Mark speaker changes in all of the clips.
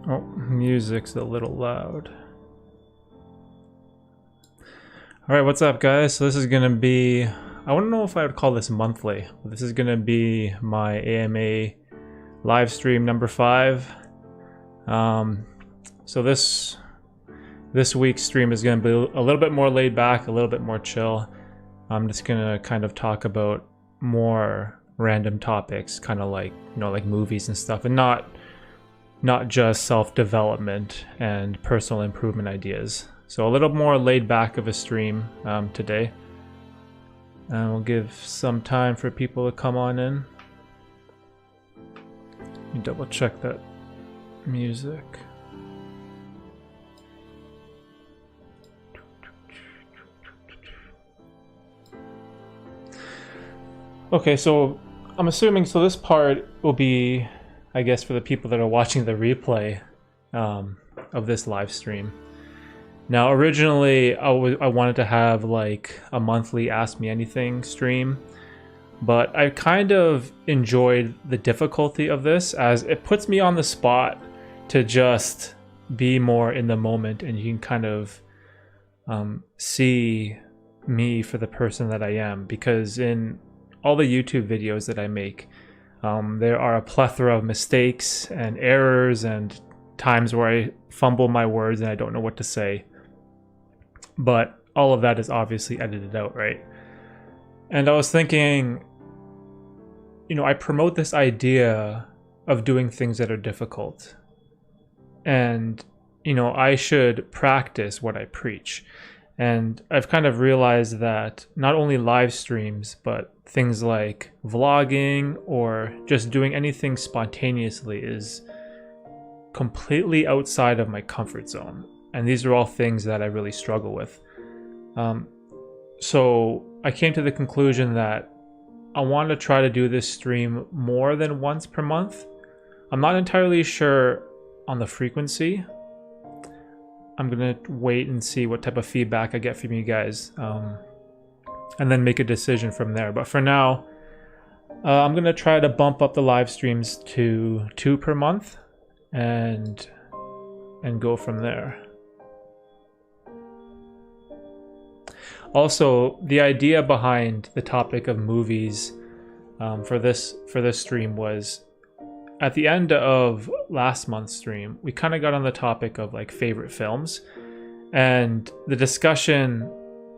Speaker 1: Oh, music's a little loud. Alright, what's up guys? So this is gonna be, I don't know if I would call this monthly, but this is gonna be my AMA live stream number 5. So this week's stream is gonna be a little bit more laid back, a little bit more chill. I'm just gonna kind of talk about more random topics, kind of like, you know, like movies and stuff, and not just self-development and personal improvement ideas. So a little more laid back of a stream today. And we'll give some time for people to come on in. Let me double check that music. Okay, so I'm assuming, so this part will be, I guess, for the people that are watching the replay of this live stream. Now, originally, I wanted to have like a monthly Ask Me Anything stream, but I kind of enjoyed the difficulty of this, as it puts me on the spot to just be more in the moment, and you can kind of see me for the person that I am, because in all the YouTube videos that I make, there are a plethora of mistakes and errors and times where I fumble my words and I don't know what to say. But all of that is obviously edited out, right? And I was thinking, you know, I promote this idea of doing things that are difficult. And, you know, I should practice what I preach. And I've kind of realized that not only live streams, but things like vlogging or just doing anything spontaneously is completely outside of my comfort zone. And these are all things that I really struggle with. So I came to the conclusion that I want to try to do this stream more than once per month. I'm not entirely sure on the frequency. I'm gonna wait and see what type of feedback I get from you guys, and then make a decision from there. But for now, I'm gonna try to bump up the live streams to 2 per month, and go from there. Also, the idea behind the topic of movies for this stream was, at the end of last month's stream, we kind of got on the topic of like favorite films, and the discussion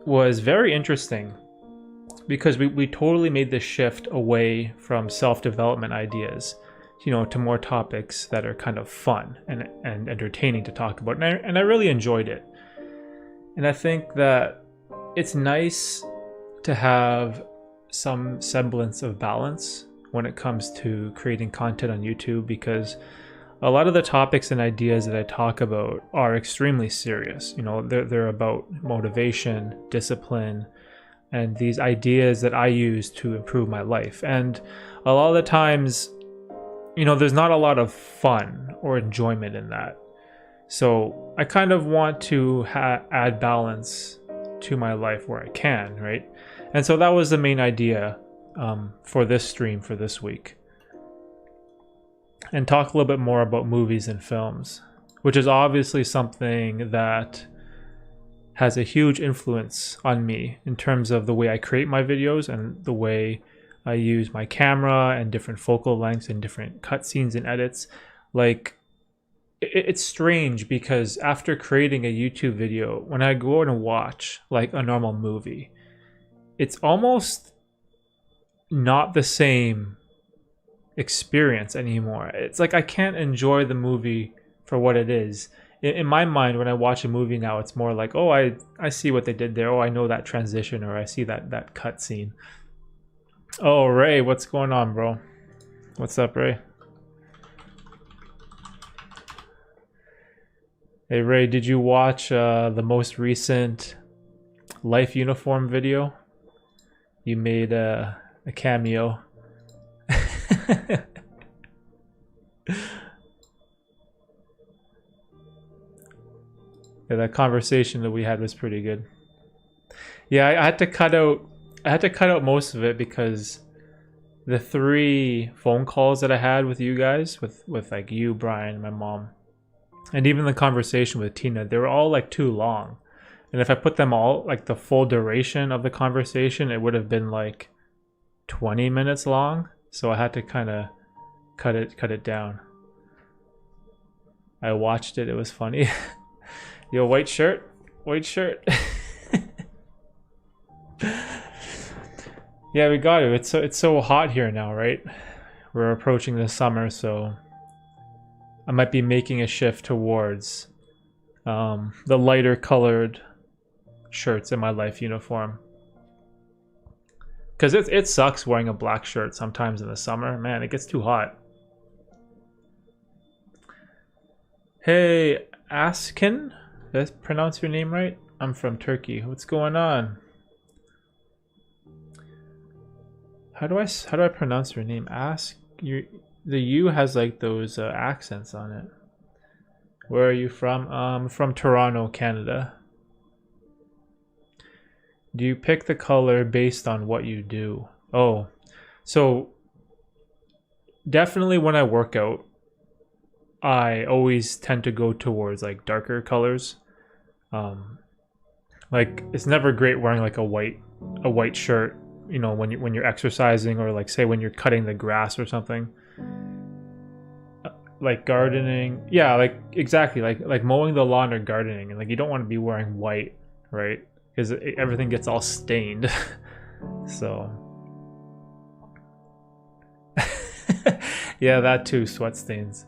Speaker 1: was very interesting because we totally made this shift away from self-development ideas, you know, to more topics that are kind of fun and entertaining to talk about, and I really enjoyed it. And I think that it's nice to have some semblance of balance when it comes to creating content on YouTube, because a lot of the topics and ideas that I talk about are extremely serious. You know, they're about motivation, discipline, and these ideas that I use to improve my life. And a lot of the times, you know, there's not a lot of fun or enjoyment in that. So I kind of want to add balance to my life where I can, right? And so that was the main idea for this stream for this week, and talk a little bit more about movies and films, which is obviously something that has a huge influence on me in terms of the way I create my videos and the way I use my camera and different focal lengths and different cutscenes and edits. Like, it's strange because after creating a YouTube video, when I go out and watch like a normal movie, it's almost not the same experience anymore. It's like I can't enjoy the movie for what it is. In my mind, when I watch a movie now, it's more like, oh, I see what they did there. Oh, I know that transition, or I see that cut scene. Oh, Ray, what's going on, bro? What's up, Ray? Hey, Ray, did you watch the most recent Life Uniform video? You made a cameo. Yeah, that conversation that we had was pretty good. Yeah, I had to cut out most of it because the 3 phone calls that I had with you guys, with like you, Brian, my mom, And even the conversation with Tina, they were all like too long. And if I put them all, like the full duration of the conversation, it would have been like 20 minutes long. So I had to kind of cut it down. I watched it. It was funny. Yo, white shirt. Yeah, we got it. It's so hot here now, right? We're approaching the summer, so I might be making a shift towards the lighter colored shirts in my life uniform. Because it sucks wearing a black shirt sometimes in the summer. Man, it gets too hot. Hey, Askin? Did I pronounce your name right? I'm from Turkey. What's going on? How do I pronounce your name? The U has like those accents on it. Where are you from? From Toronto, Canada. Do you pick the color based on what you do? Oh, so definitely when I work out, I always tend to go towards like darker colors. Like it's never great wearing like a white shirt, you know, when you're exercising, or like say when you're cutting the grass or something. Like gardening, yeah, like exactly, like mowing the lawn or gardening, and like you don't want to be wearing white, right? Because everything gets all stained. So yeah, that too, sweat stains.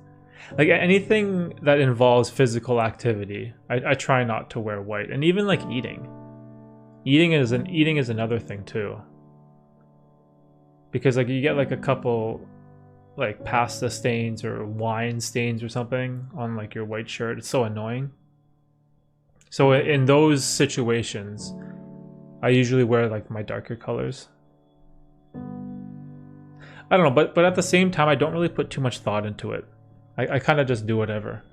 Speaker 1: Like anything that involves physical activity, I try not to wear white. And even like eating is another thing too, because like you get like a couple like pasta stains or wine stains or something on like your white shirt. It's so annoying. So in those situations, I usually wear like my darker colors. I don't know, but at the same time, I don't really put too much thought into it. I kind of just do whatever.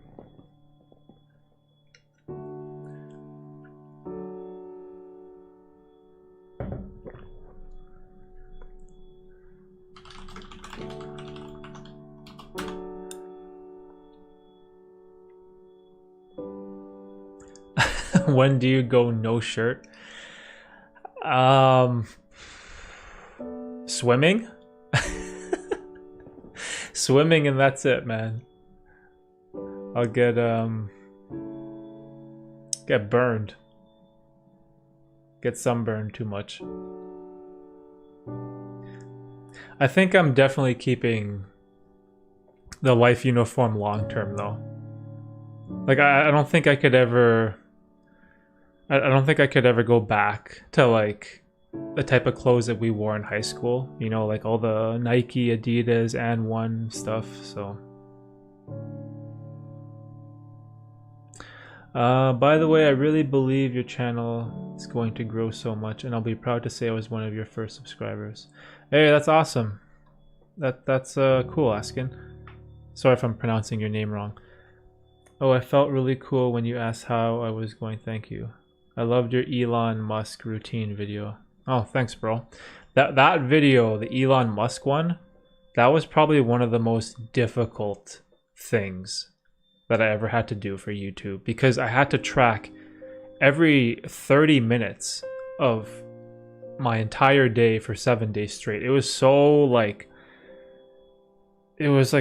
Speaker 1: When do you go no shirt? Swimming? Swimming, and that's it, man. I'll get burned. Get sunburned too much. I think I'm definitely keeping the life uniform long term though. Like I don't think I could ever I don't think I could ever go back to like the type of clothes that we wore in high school, you know, like all the Nike, Adidas, and One stuff. So by the way, I really believe your channel is going to grow so much, and I'll be proud to say I was one of your first subscribers. Hey, that's awesome. That's cool, Askin. Sorry if I'm pronouncing your name wrong. Oh, I felt really cool when you asked how I was going. Thank you. I loved your Elon Musk routine video. Oh, thanks, bro. That video, the Elon Musk one, that was probably one of the most difficult things that I ever had to do for YouTube, because I had to track every 30 minutes of my entire day for 7 days straight. It was so like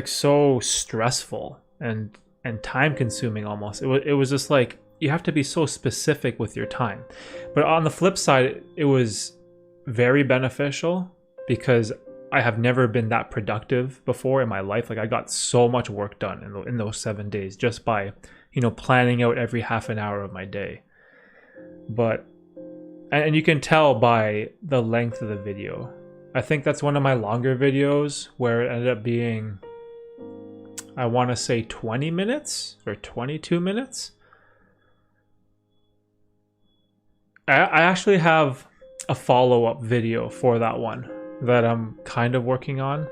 Speaker 1: so stressful and time consuming almost. It was just like you have to be so specific with your time. But on the flip side, it was very beneficial because I have never been that productive before in my life. Like I got so much work done in those 7 days just by, you know, planning out every half an hour of my day. But and you can tell by the length of the video. I think that's one of my longer videos where it ended up being, I want to say 20 minutes or 22 minutes. I actually have a follow-up video for that one that I'm kind of working on.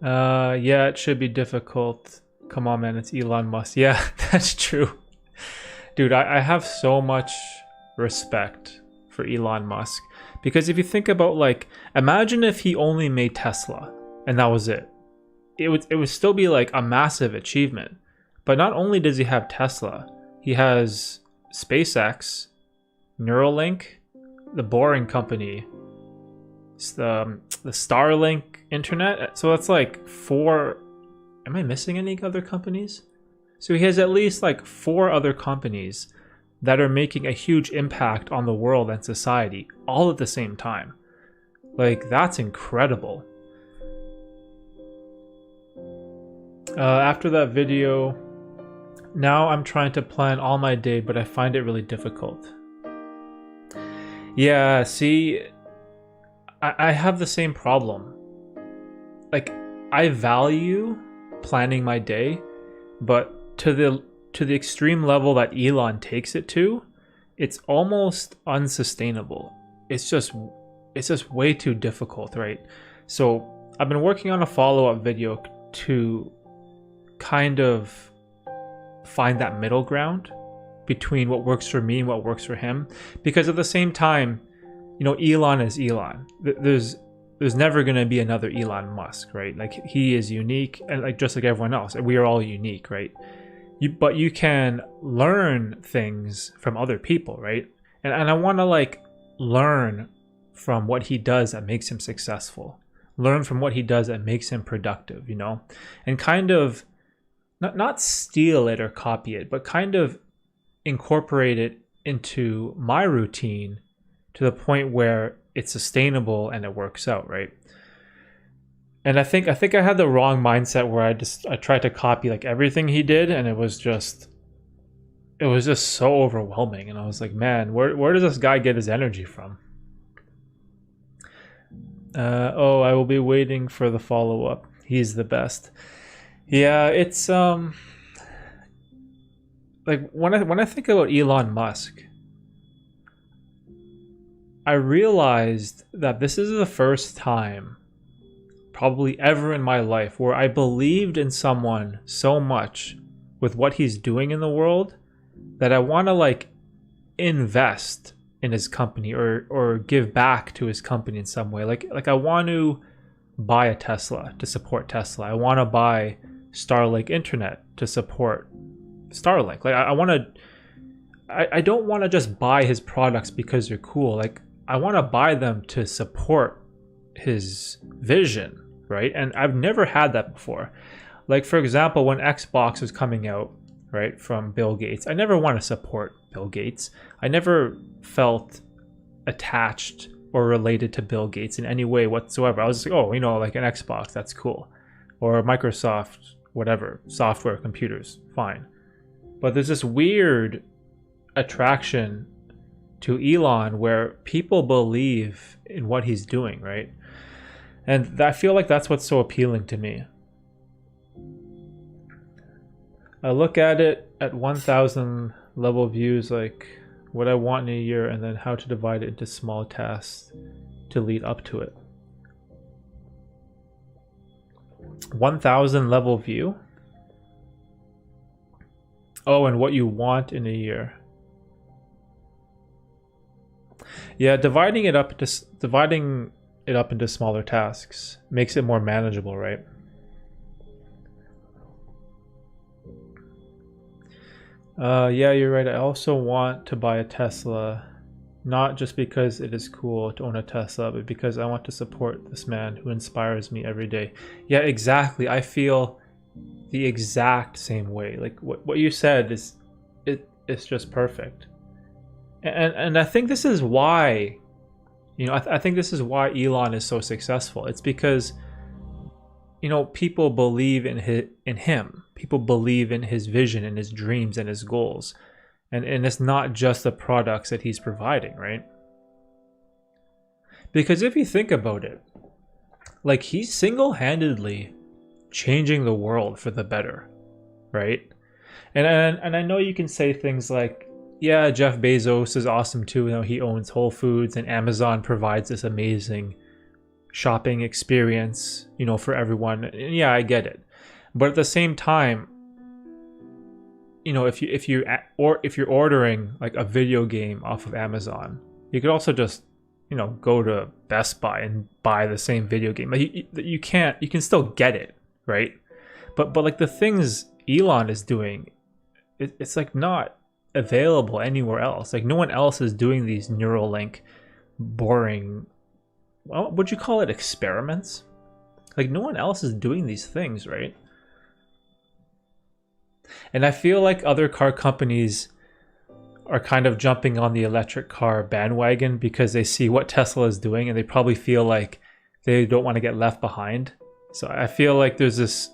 Speaker 1: Yeah, it should be difficult. Come on, man, it's Elon Musk. Yeah, that's true. Dude, I have so much respect for Elon Musk, because if you think about, like, imagine if he only made Tesla and that was it. it would still be like a massive achievement. But not only does he have Tesla, he has SpaceX, Neuralink, the Boring Company, the Starlink internet. So that's like 4. Am I missing any other companies? So he has at least like 4 other companies that are making a huge impact on the world and society all at the same time. Like, that's incredible. After that video, now I'm trying to plan all my day, but I find it really difficult. Yeah, see, I have the same problem. Like, I value planning my day, but to the extreme level that Elon takes it to, it's almost unsustainable. It's just way too difficult, right? So I've been working on a follow-up video to kind of find that middle ground between what works for me and what works for him, because at the same time, you know, Elon is Elon. There's never going to be another Elon Musk, right? Like, he is unique, and like just like everyone else, we are all unique, right? But you can learn things from other people, right? And I want to like learn from what he does that makes him successful. Learn from what he does that makes him productive, you know? And kind of not steal it or copy it, but kind of incorporate it into my routine to the point where it's sustainable and it works out, right? And I think I had the wrong mindset where I tried to copy like everything he did, and it was just so overwhelming. And I was like, man, where does this guy get his energy from? Oh, I will be waiting for the follow-up. He's the best. Yeah, it's like when I think about Elon Musk, I realized that this is the first time probably ever in my life where I believed in someone so much with what he's doing in the world that I want to like invest in his company or give back to his company in some way. Like I want to buy a Tesla to support Tesla. I want to buy Starlink internet to support Starlink. Like I don't want to just buy his products because they're cool. Like, I want to buy them to support his vision, right? And I've never had that before. Like, for example, when Xbox was coming out, right, from Bill Gates, I never want to support Bill Gates. I never felt attached or related to Bill Gates in any way whatsoever. I was just like, oh, you know, like an Xbox, that's cool. Or Microsoft, whatever, software, computers, fine. But there's this weird attraction to Elon where people believe in what he's doing, right? And I feel like that's what's so appealing to me. I look at it at 1,000 level views, like what I want in a year, and then how to divide it into small tasks to lead up to it. 1,000 level view? Oh, and what you want in a year. Yeah, dividing it up into smaller tasks makes it more manageable, right? Yeah, you're right. I also want to buy a Tesla, not just because it is cool to own a Tesla, but because I want to support this man who inspires me every day. Yeah, exactly. I feel the exact same way. Like what you said it's just perfect. And I think this is why, you know, I think this is why Elon is so successful. It's because, you know, people believe in him. People believe in his vision and his dreams and his goals. And it's not just the products that he's providing, right? Because if you think about it, like, he's single-handedly changing the world for the better, right? And I know you can say things like, yeah, Jeff Bezos is awesome too. You know, he owns Whole Foods, and Amazon provides this amazing shopping experience, you know, for everyone. And yeah, I get it. But at the same time, you know, if you're ordering like a video game off of Amazon, you could also just, you know, go to Best Buy and buy the same video game. Like you can still get it, right? But like the things Elon is doing, it's like not available anywhere else. Like no one else is doing these Neuralink boring, well, would you call it experiments? Like no one else is doing these things, right? And I feel like other car companies are kind of jumping on the electric car bandwagon because they see what Tesla is doing and they probably feel like they don't want to get left behind. So I feel like there's this,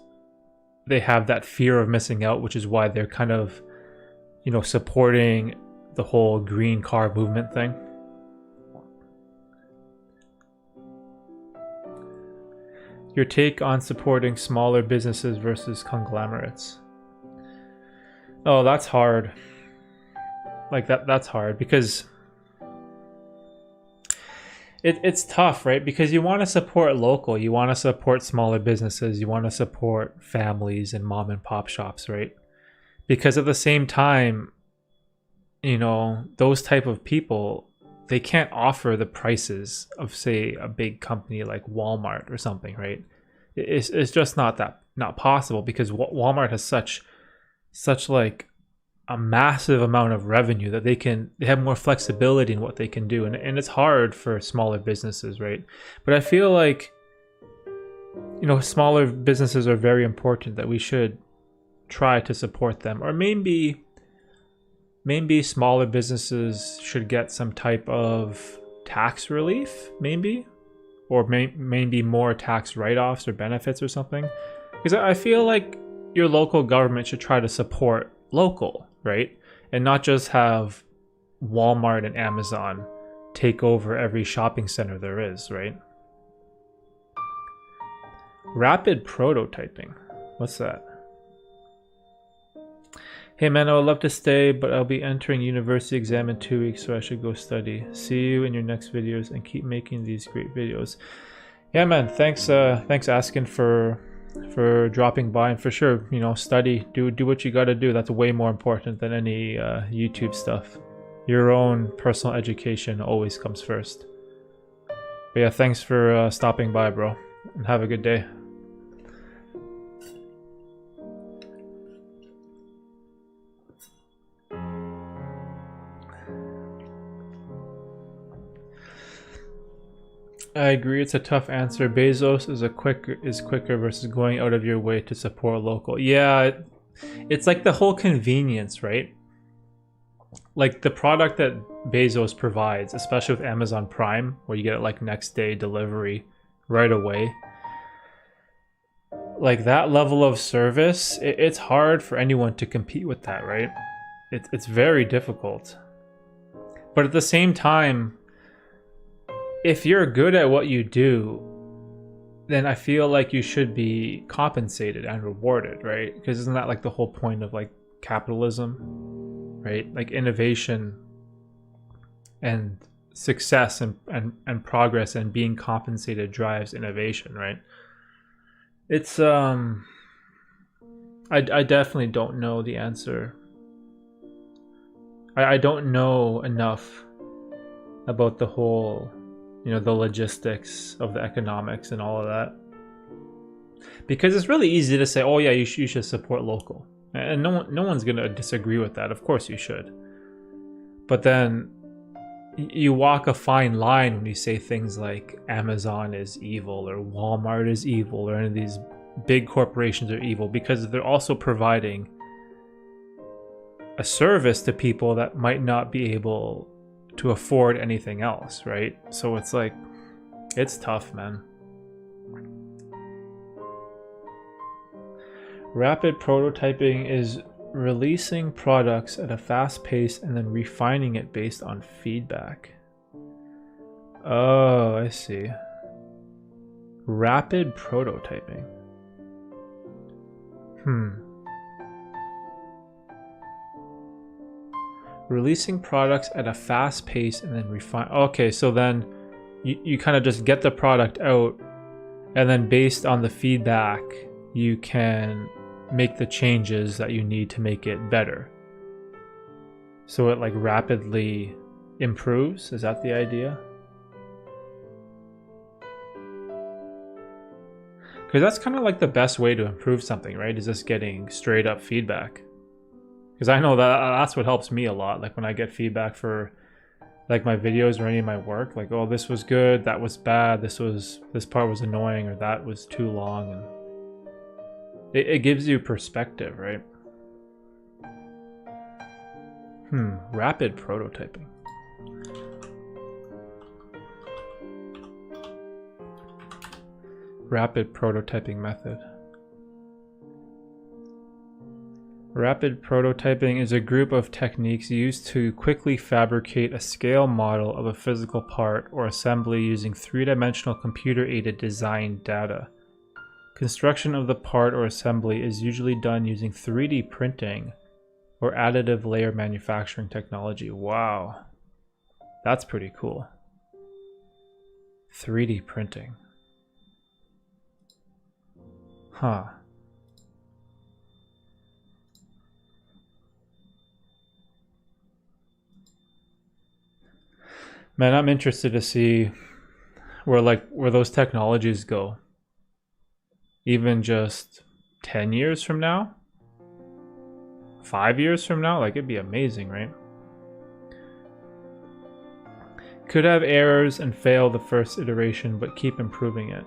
Speaker 1: they have that fear of missing out, which is why they're kind of, supporting the whole green car movement thing. Your take on supporting smaller businesses versus conglomerates? Oh, that's hard. Like that's hard because it's tough, right? Because you want to support local, you want to support smaller businesses, you want to support families and mom and pop shops, right? Because at the same time, those type of people, they can't offer the prices of, say, a big company like Walmart or something, right? It's just not possible because Walmart has such like a massive amount of revenue that they have more flexibility in what they can do, and it's hard for smaller businesses, right? But I feel like smaller businesses are very important, that we should try to support them. Or maybe smaller businesses should get some type of tax relief, maybe, or maybe more tax write-offs or benefits or something, because I feel like your local government should try to support local, right? And not just have Walmart and Amazon take over every shopping center there is, right? Rapid prototyping. What's that? Hey man, I would love to stay, but I'll be entering university exam in 2 weeks, so I should go study. See you in your next videos and keep making these great videos. Yeah man, thanks asking for dropping by, and for sure, study, do what you got to do. That's way more important than any YouTube stuff. Your own personal education always comes first. But yeah, thanks for stopping by, bro, and have a good day. I agree, it's a tough answer. Bezos is quicker versus going out of your way to support local. Yeah, it's like the whole convenience, right? Like the product that Bezos provides, especially with Amazon Prime, where you get it like next day delivery right away. Like that level of service, it's hard for anyone to compete with that, right? It's very difficult. But at the same time, if you're good at what you do, then I feel like you should be compensated and rewarded, right? Because isn't that like the whole point of like capitalism, right? Like innovation and success and progress and being compensated drives innovation, right? It's I definitely don't know the answer. I don't know enough about the whole, the logistics of the economics and all of that. Because it's really easy to say, oh yeah, you should support local. And no one's going to disagree with that. Of course you should. But then you walk a fine line when you say things like Amazon is evil or Walmart is evil or any of these big corporations are evil, because they're also providing a service to people that might not be able to afford anything else, right? So it's like, it's tough, man. Rapid prototyping is releasing products at a fast pace and then refining it based on feedback. Oh, I see. Rapid prototyping. Releasing products at a fast pace and then refine. Okay, so then you kind of just get the product out, and then based on the feedback, you can make the changes that you need to make it better. So it like rapidly improves. Is that the idea? Because that's kind of like the best way to improve something, right? Is just getting straight up feedback. Because I know that's what helps me a lot. Like when I get feedback for like my videos or any of my work, like, oh, this was good, that was bad, this part was annoying, or that was too long, and it gives you perspective, right? Rapid prototyping. Rapid prototyping method. Rapid prototyping is a group of techniques used to quickly fabricate a scale model of a physical part or assembly using three-dimensional computer-aided design data. Construction of the part or assembly is usually done using 3D printing or additive layer manufacturing technology. Wow, that's pretty cool. 3D printing. Huh. Man, I'm interested to see where those technologies go. Even just 10 years from now? 5 years from now? Like, it'd be amazing, right? Could have errors and fail the first iteration, but keep improving it.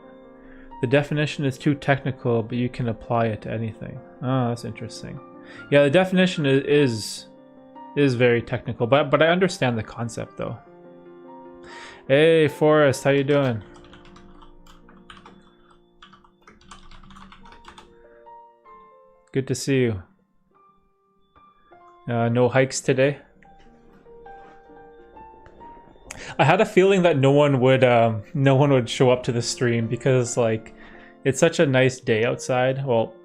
Speaker 1: The definition is too technical, but you can apply it to anything. Oh, that's interesting. Yeah, the definition is very technical, but I understand the concept though. Hey, Forrest, how you doing? Good to see you. No hikes today. I had a feeling that no one would show up to the stream because like it's such a nice day outside. Well,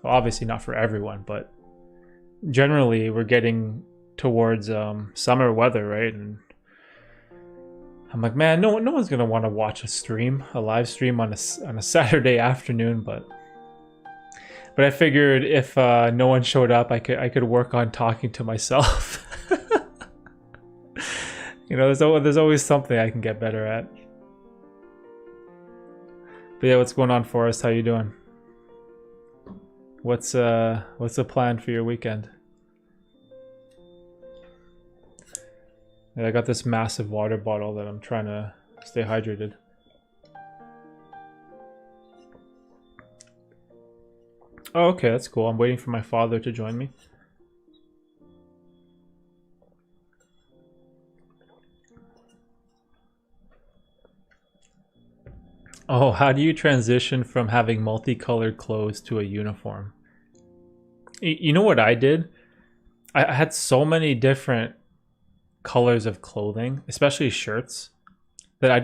Speaker 1: obviously not for everyone, but generally we're getting towards summer weather, right? And I'm like, man, no one's gonna want to watch a live stream on a Saturday afternoon, but I figured if no one showed up, I could work on talking to myself. You know, there's always something I can get better at. But yeah, what's going on, Forrest? How you doing? What's the plan for your weekend? Yeah, I got this massive water bottle that I'm trying to stay hydrated. Oh, okay, that's cool. I'm waiting for my father to join me. Oh, how do you transition from having multicolored clothes to a uniform? You know what I did? I had so many different colors of clothing, especially shirts, that I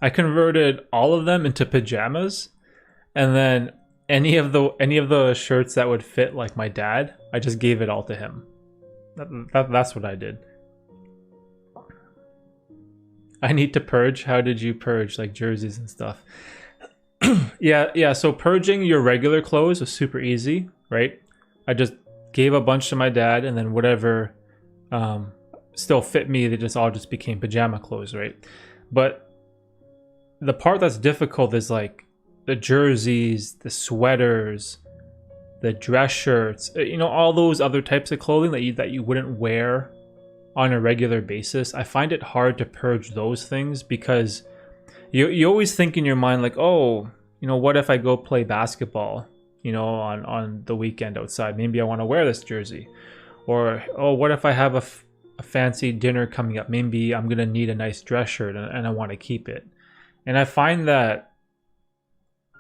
Speaker 1: converted all of them into pajamas, and then any of the shirts that would fit like my dad, I just gave it all to him. That's what I did. I need to purge. How did you purge like jerseys and stuff? Yeah, so purging your regular clothes was super easy, right? I just gave a bunch to my dad, and then whatever still fit me, they just all became pajama clothes, right? But the part that's difficult is like the jerseys, the sweaters, the dress shirts, you know, all those other types of clothing that you wouldn't wear on a regular basis. I find it hard to purge those things because you always think in your mind like, oh, you know, what if I go play basketball, you know, on the weekend outside? Maybe I want to wear this jersey. Or, oh, what if I have a fancy dinner coming up? Maybe I'm going to need a nice dress shirt and I want to keep it. And I find that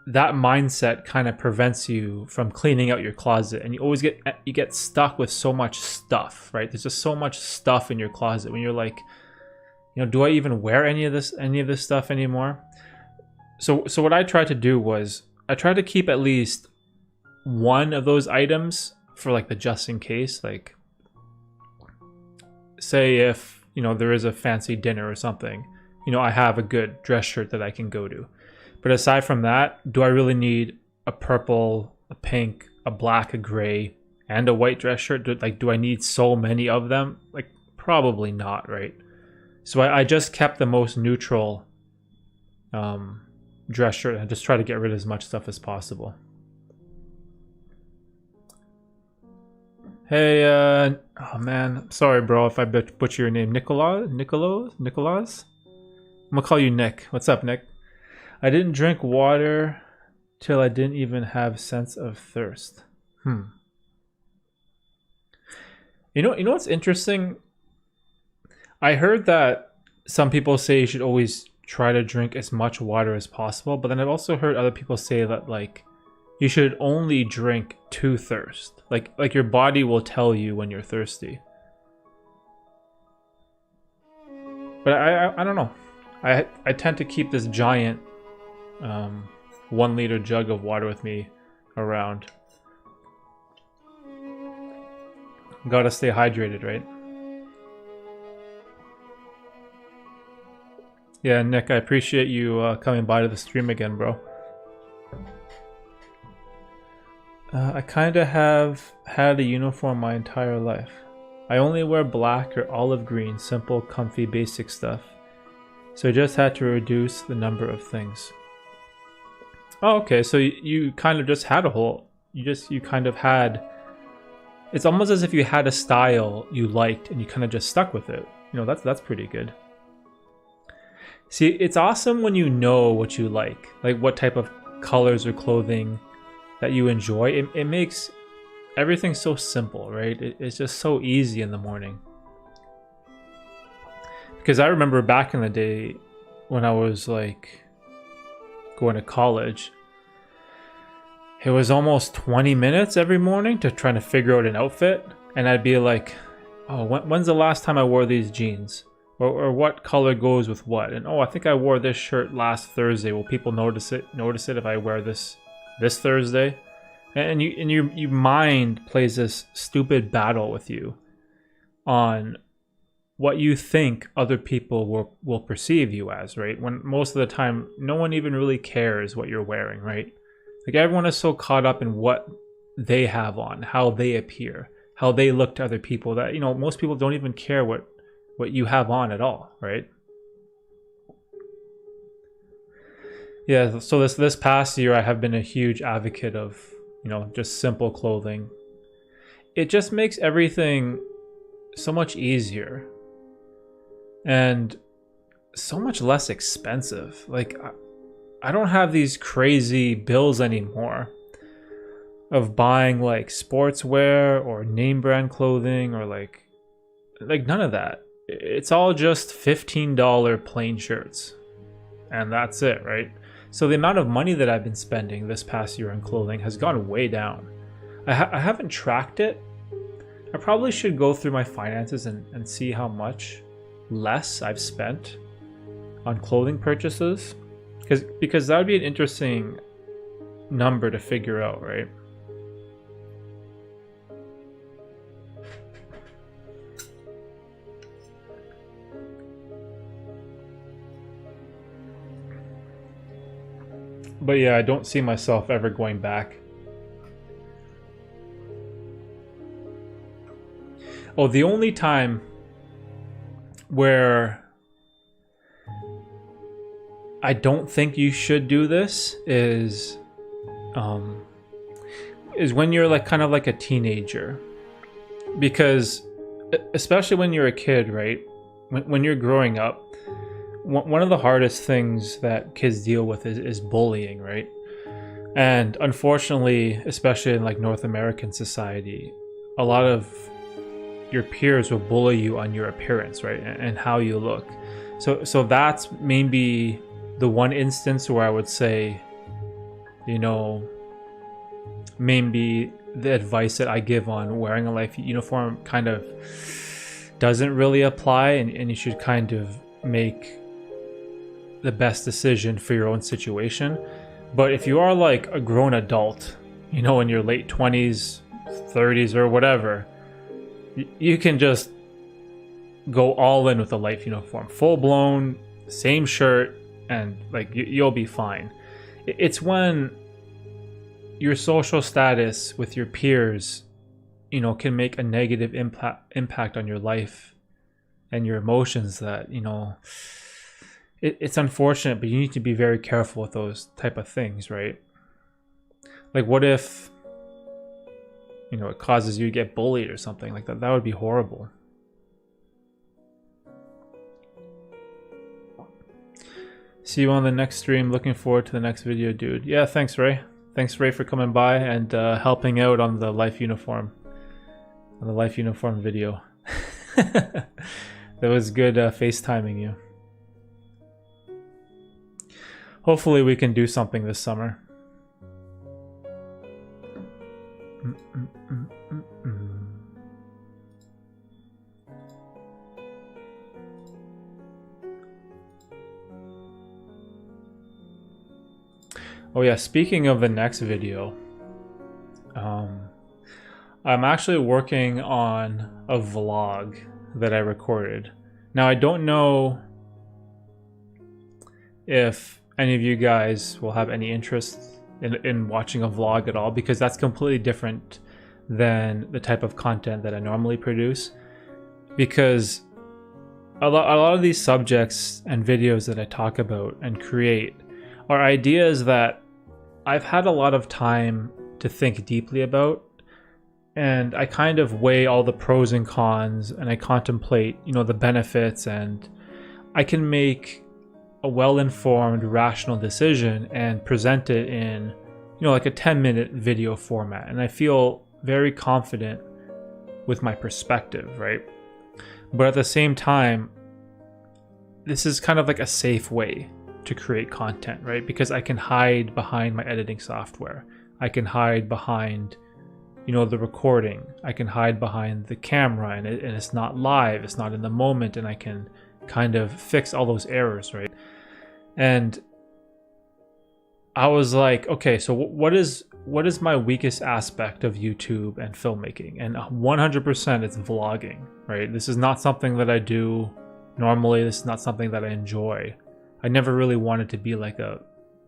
Speaker 1: mindset kind of prevents you from cleaning out your closet, and you get stuck with so much stuff, right? There's just so much stuff in your closet when you're like, you know, do I even wear any of this stuff anymore? So what I tried to do was I tried to keep at least one of those items for like the just in case. Like, say if, you know, there is a fancy dinner or something, you know, I have a good dress shirt that I can go to. But aside from that, do I really need a purple, a pink, a black, a gray, and a white dress shirt? Do I need so many of them? Like, probably not, right? So I just kept the most neutral dress shirt and just try to get rid of as much stuff as possible. Hey, oh man, sorry bro if I butcher your name. Nicolas? I'm gonna call you Nick. What's up, Nick? I didn't drink water till I didn't even have sense of thirst. You know what's interesting? I heard that some people say you should always try to drink as much water as possible, but then I've also heard other people say that like you should only drink to thirst. Like your body will tell you when you're thirsty. But I don't know. I tend to keep this giant 1 liter jug of water with me around. Gotta stay hydrated, right? Yeah, Nick, I appreciate you coming by to the stream again, bro. I kinda have had a uniform my entire life. I only wear black or olive green, simple, comfy, basic stuff. So I just had to reduce the number of things. Oh, okay, so you kind of just had a whole... You kind of had... It's almost as if you had a style you liked and you kind of just stuck with it. You know, that's pretty good. See, it's awesome when you know what you like what type of colors or clothing that you enjoy. It makes everything so simple, right? It's just so easy in the morning. Because I remember back in the day when I was like going to college, it was almost 20 minutes every morning to try to figure out an outfit. And I'd be like, oh, when's the last time I wore these jeans? Or what color goes with what? And oh, I think I wore this shirt last Thursday. Will people notice it if I wear this Thursday? And your mind plays this stupid battle with you on what you think other people will perceive you as, right? When most of the time, no one even really cares what you're wearing, right? Like everyone is so caught up in what they have on, how they appear, how they look to other people that, you know, most people don't even care what you have on at all, right? Yeah, so this past year I have been a huge advocate of, you know, just simple clothing. It just makes everything so much easier and so much less expensive. Like I don't have these crazy bills anymore of buying like sportswear or name brand clothing or like none of that. It's all just $15 plain shirts and that's it, right? So the amount of money that I've been spending this past year on clothing has gone way down. I haven't tracked it. I probably should go through my finances and see how much less I've spent on clothing purchases, because that would be an interesting number to figure out, right? But yeah, I don't see myself ever going back. Oh, the only time where I don't think you should do this is when you're like kind of like a teenager, because especially when you're a kid, right? When you're growing up, one of the hardest things that kids deal with is bullying, right? And unfortunately, especially in like North American society, a lot of your peers will bully you on your appearance, right? And how you look. So that's maybe the one instance where I would say, you know, maybe the advice that I give on wearing a life uniform kind of doesn't really apply, and you should kind of make the best decision for your own situation. But if you are like a grown adult, you know, in your late 20s, 30s or whatever, you can just go all in with a life uniform, full blown, same shirt, and like you'll be fine. It's when your social status with your peers, you know, can make a negative impact on your life and your emotions that, you know, it's unfortunate, but you need to be very careful with those type of things, right? Like, what if, you know, it causes you to get bullied or something like that? That would be horrible. See you on the next stream. Looking forward to the next video, dude. Yeah, thanks, Ray. Thanks, Ray, for coming by and helping out on the life uniform. On the life uniform video. That was good FaceTiming you. Hopefully we can do something this summer. Oh yeah, speaking of the next video, I'm actually working on a vlog that I recorded. Now, I don't know if any of you guys will have any interest in watching a vlog at all, because that's completely different than the type of content that I normally produce. Because a lot of these subjects and videos that I talk about and create are ideas that I've had a lot of time to think deeply about, and I kind of weigh all the pros and cons, and I contemplate, you know, the benefits, and I can make a well-informed, rational decision and present it in, you know, like a 10-minute video format. And I feel very confident with my perspective, right? But at the same time, this is kind of like a safe way to create content, right? Because I can hide behind my editing software. I can hide behind, you know, the recording. I can hide behind the camera, and it's not live, it's not in the moment, and I can kind of fix all those errors, right? And I was like, okay, so what is my weakest aspect of YouTube and filmmaking? And 100% it's vlogging, right? This is not something that I do normally. This is not something that I enjoy. I never really wanted to be like a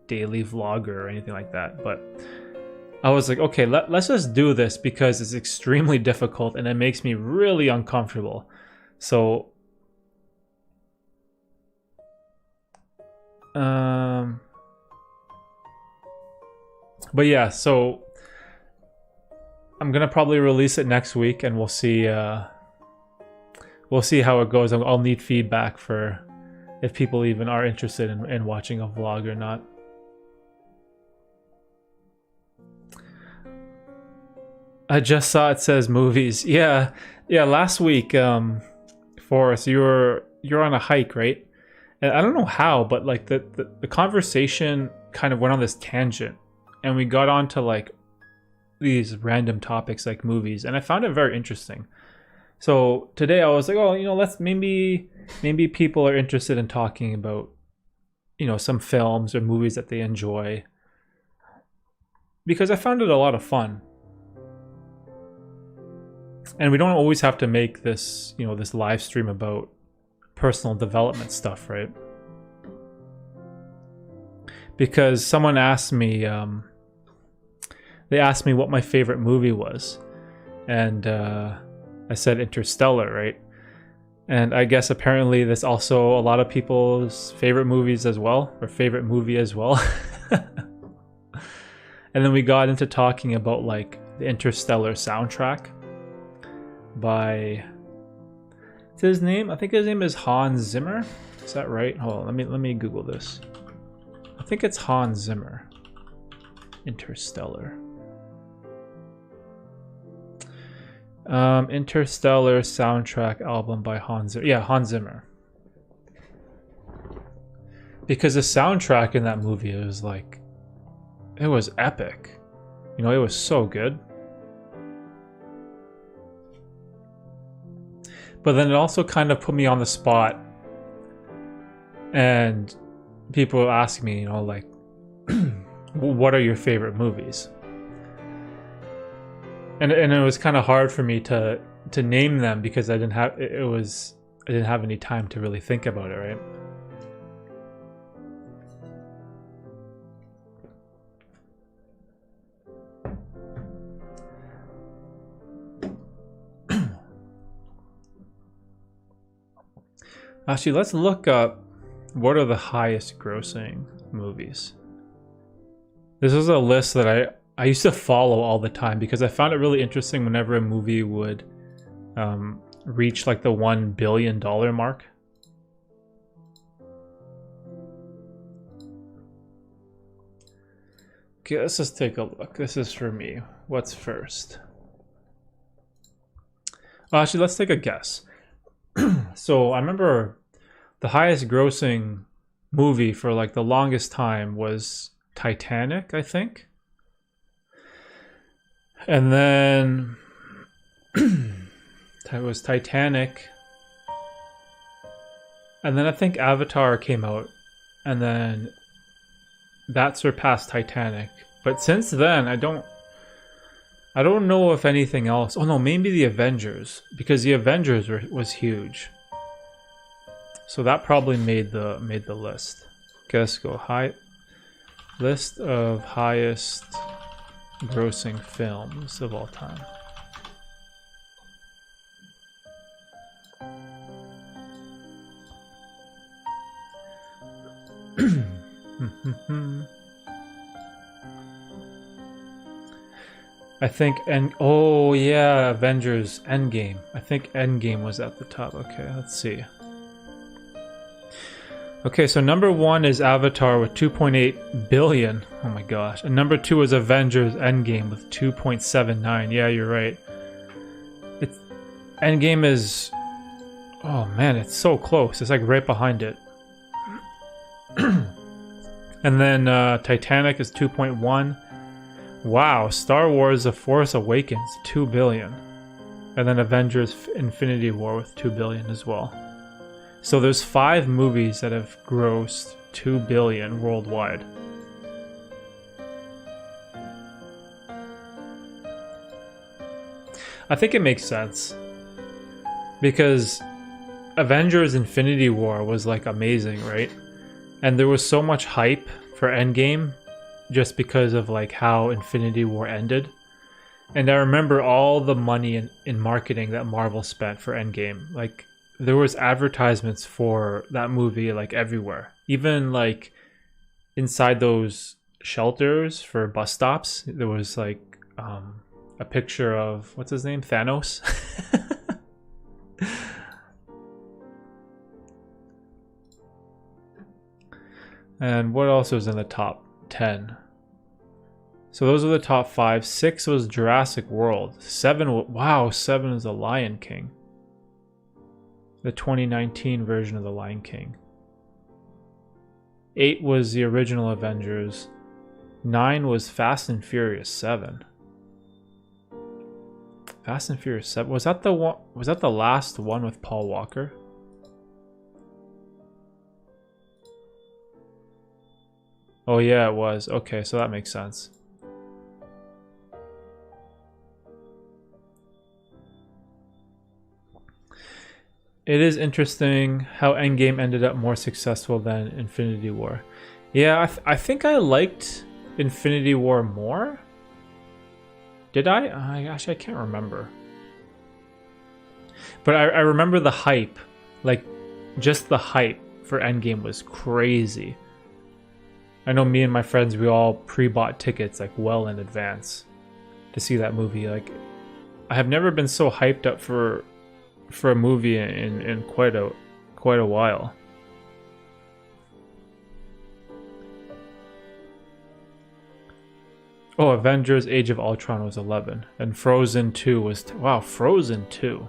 Speaker 1: daily vlogger or anything like that, but I was like, okay, let's just do this because it's extremely difficult and it makes me really uncomfortable. So, but yeah, so I'm gonna probably release it next week, and we'll see how it goes. I'll need feedback for if people even are interested in watching a vlog or not. I just saw it says movies. Yeah, last week, Forrest, you're on a hike, right? And I don't know how, but like the conversation kind of went on this tangent, and we got onto like these random topics like movies, and I found it very interesting. So today I was like, oh, you know, let's maybe people are interested in talking about, you know, some films or movies that they enjoy, because I found it a lot of fun. And we don't always have to make this, you know, this live stream about personal development stuff, right? Because someone asked me, they asked me what my favorite movie was, and I said Interstellar, right? And I guess apparently that's also a lot of people's favorite movies as well, or favorite movie as well. And then we got into talking about like the Interstellar soundtrack by, what's his name? I think his name is Hans Zimmer. Is that right? Hold on, let me Google this. I think it's Hans Zimmer. Interstellar. Interstellar soundtrack album by Hans Zimmer. Yeah, Hans Zimmer. Because the soundtrack in that movie, it was epic. You know, it was so good. But then it also kind of put me on the spot, and people ask me, you know, like, what are your favorite movies? And it was kind of hard for me to name them because I didn't have any time to really think about it, right? Actually, let's look up What are the highest grossing movies? This was a list that I used to follow all the time because I found it really interesting whenever a movie would reach like the $1 billion mark. Okay, let's just take a look. This is for me. What's first? Actually, let's take a guess. So I remember the highest grossing movie for like the longest time was Titanic, I think. And then it was Titanic. And then I think Avatar came out. And then that surpassed Titanic. But since then, I don't know if anything else. Oh no, maybe the Avengers, because the Avengers was huge. So that probably made the list. Okay, let's go list of highest grossing films of all time. I think, oh yeah, Avengers Endgame. I think Endgame was at the top. Okay, let's see. Okay, so number 1 is Avatar with 2.8 billion. Oh my gosh. And number 2 is Avengers Endgame with 2.79. Yeah, you're right. Endgame is, oh man, it's so close. It's like right behind it. And then Titanic is 2.1. Wow, Star Wars The Force Awakens, 2 billion. And then Avengers Infinity War with 2 billion as well. So there's 5 movies that have grossed 2 billion worldwide. I think it makes sense. Because Avengers Infinity War was like amazing, right? And there was so much hype for Endgame just because of like how Infinity War ended. And I remember all the money in marketing that Marvel spent for Endgame. Like there was advertisements for that movie like everywhere. Even like inside those shelters for bus stops, there was like a picture of, what's his name? Thanos. And what else was in the top 10? So those are the top 5. 6 was Jurassic World. 7, wow, 7 is The Lion King. The 2019 version of The Lion King. 8 was the original Avengers. 9 was Fast and Furious 7. Fast and Furious 7. Was that the one? Was that the last one with Paul Walker? Oh yeah, it was. Okay, so that makes sense. It is interesting how Endgame ended up more successful than Infinity War. Yeah, I think I liked Infinity War more. Did I? Actually, I can't remember. But I remember the hype. Like, just the hype for Endgame was crazy. I know me and my friends, we all pre-bought tickets like well in advance to see that movie. Like, I have never been so hyped up for a movie in quite a while. Oh, Avengers Age of Ultron was 11 and Frozen 2 was wow, Frozen 2.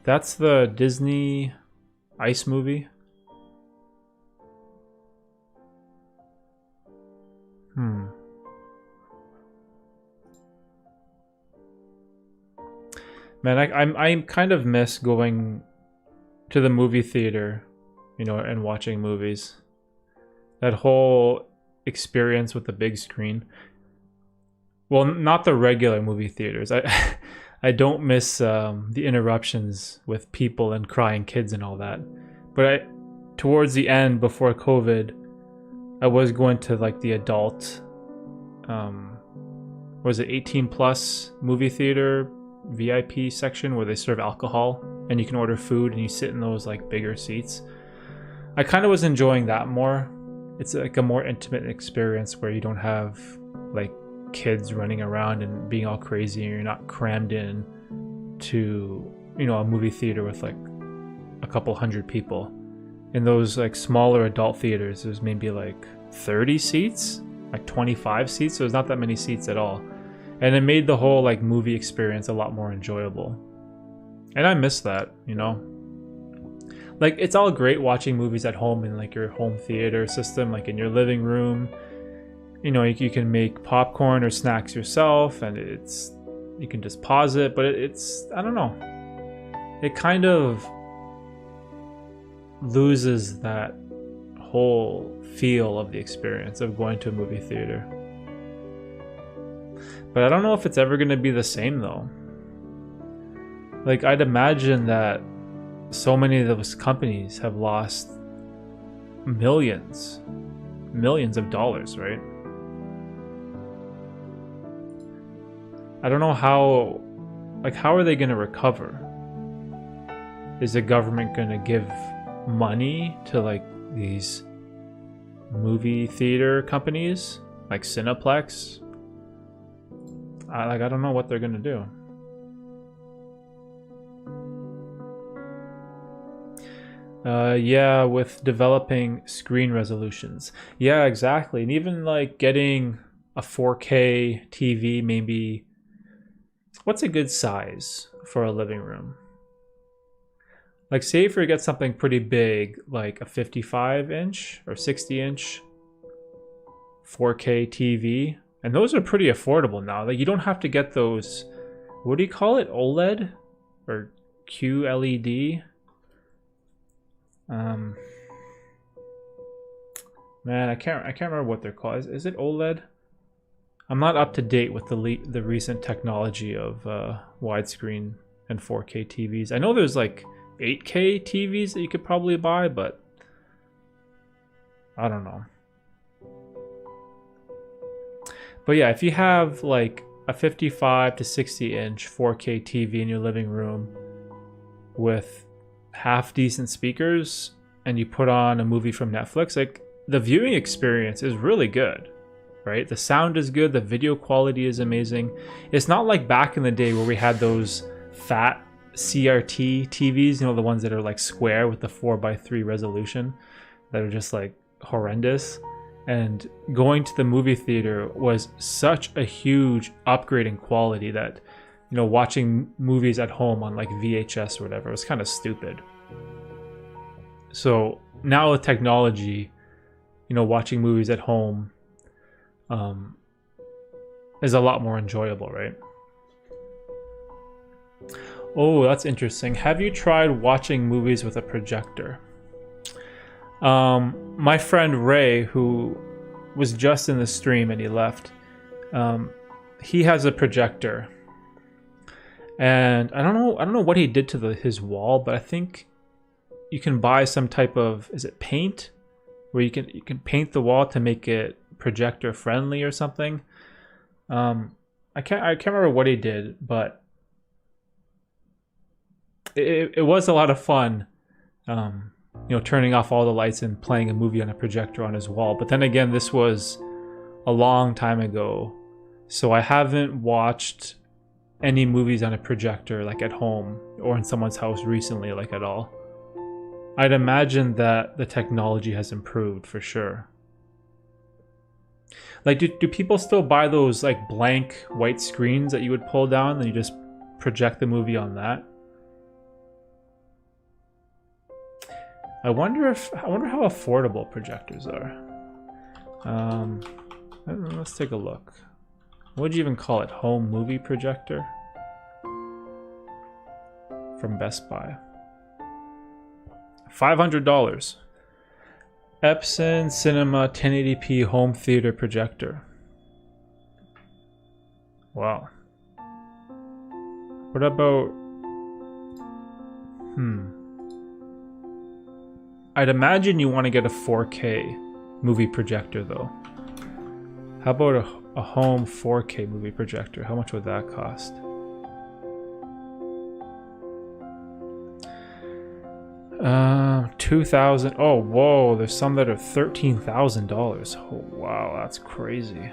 Speaker 1: That's the Disney ice movie. Man, I kind of miss going to the movie theater, you know, and watching movies. That whole experience with the big screen. Well, not the regular movie theaters. I don't miss the interruptions with people and crying kids and all that. But towards the end, before COVID, I was going to like the adult, was it 18 plus movie theater VIP section where they serve alcohol and you can order food and you sit in those like bigger seats. I kind of was enjoying that more. It's like a more intimate experience where you don't have like kids running around and being all crazy, and you're not crammed in to, you know, a movie theater with like a couple hundred people. In those like smaller adult theaters, there's maybe like 30 seats, like 25 seats, so there's not that many seats at all. And it made the whole like movie experience a lot more enjoyable. And I miss that, you know? Like, it's all great watching movies at home in like your home theater system, like in your living room. You know, you can make popcorn or snacks yourself, and you can just pause it, but it's, I don't know. It kind of loses that whole feel of the experience of going to a movie theater. But I don't know if it's ever going to be the same though. Like, I'd imagine that so many of those companies have lost millions of dollars, right? I don't know how are they going to recover? Is the government going to give money to like these movie theater companies like Cineplex? I don't know what they're going to do. Yeah, with developing screen resolutions. Yeah, exactly. And even like getting a 4K TV, maybe. What's a good size for a living room? Like, say if you get something pretty big, like a 55-inch or 60-inch 4K TV, and those are pretty affordable now. Like, you don't have to get those, what do you call it? OLED or QLED? Man, I can't remember what they're called. Is it OLED? I'm not up to date with the recent technology of widescreen and 4K TVs. I know there's like 8K TVs that you could probably buy, but I don't know. But yeah, if you have like a 55 to 60 inch 4K TV in your living room with half decent speakers, and you put on a movie from Netflix, like, the viewing experience is really good, right? The sound is good, the video quality is amazing. It's not like back in the day where we had those fat CRT TVs, you know, the ones that are like square with the 4:3 resolution that are just like horrendous. And going to the movie theater was such a huge upgrade in quality that, you know, watching movies at home on like VHS or whatever was kind of stupid. So now with technology, you know, watching movies at home is a lot more enjoyable, right? Oh, that's interesting. Have you tried watching movies with a projector? My friend Ray, who was just in the stream and he left, he has a projector, and I don't know what he did to his wall, but I think you can buy some type of, is it paint, where you can paint the wall to make it projector friendly or something. I can't remember what he did, but it was a lot of fun. You know, turning off all the lights and playing a movie on a projector on his wall. But then again, this was a long time ago, so I haven't watched any movies on a projector like at home or in someone's house recently, like at all. I'd imagine that the technology has improved for sure. Like, do people still buy those like blank white screens that you would pull down and you just project the movie on that? I wonder how affordable projectors are. Let's take a look. What would you even call it? Home movie projector? From Best Buy. $500. Epson Cinema 1080p home theater projector. Wow. What about... I'd imagine you want to get a 4K movie projector though. How about a home 4K movie projector? How much would that cost? $2,000. Oh, whoa. There's some that are $13,000. Oh, wow. That's crazy.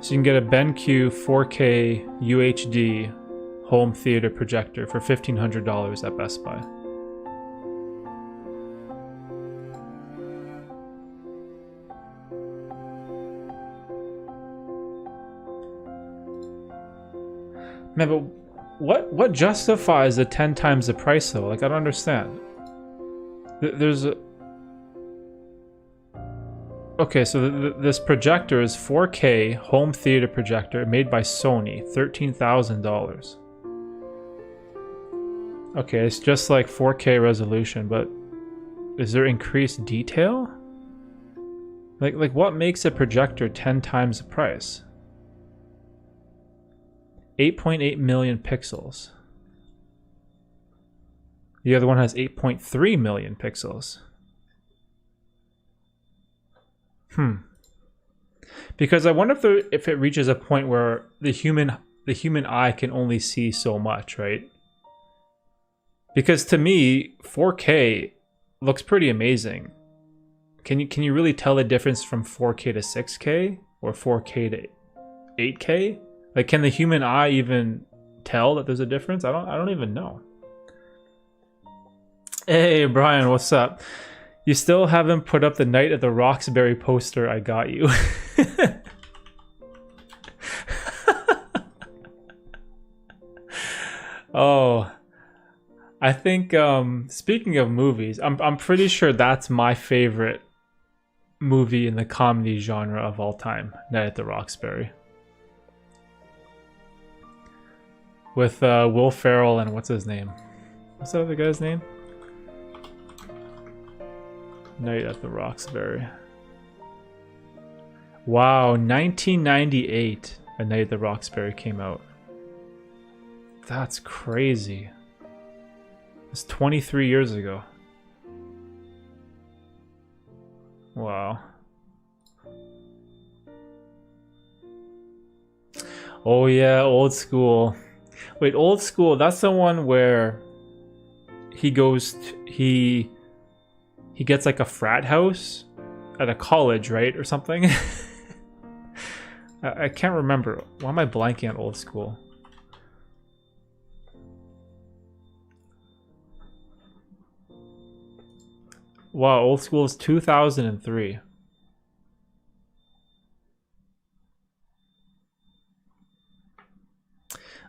Speaker 1: So you can get a BenQ 4K UHD home theater projector for $1,500 at Best Buy. Man, but what justifies the 10 times the price though? Like, I don't understand. There's a... Okay, so this projector is 4K home theater projector made by Sony, $13,000. Okay, it's just like 4K resolution, but is there increased detail? Like what makes a projector 10 times the price? 8.8 million pixels. The other one has 8.3 million pixels. Because I wonder if it reaches a point where the human eye can only see so much, right? Because to me, 4K looks pretty amazing. Can you really tell the difference from 4K to 6K or 4K to 8K? Like, can the human eye even tell that there's a difference? I don't even know. Hey, Brian, what's up? You still haven't put up the Night at the Roxbury poster I got you. Oh, I think speaking of movies, I'm pretty sure that's my favorite movie in the comedy genre of all time, Night at the Roxbury. With Will Ferrell and what's his name? What's that other guy's name? Night at the Roxbury. Wow, 1998, A Night at the Roxbury came out. That's crazy. It's 23 years ago. Wow. Oh yeah, Old School. Wait, Old School, that's the one where he gets like a frat house at a college, right? Or something? I can't remember. Why am I blanking on Old School? Wow, Old School is 2003.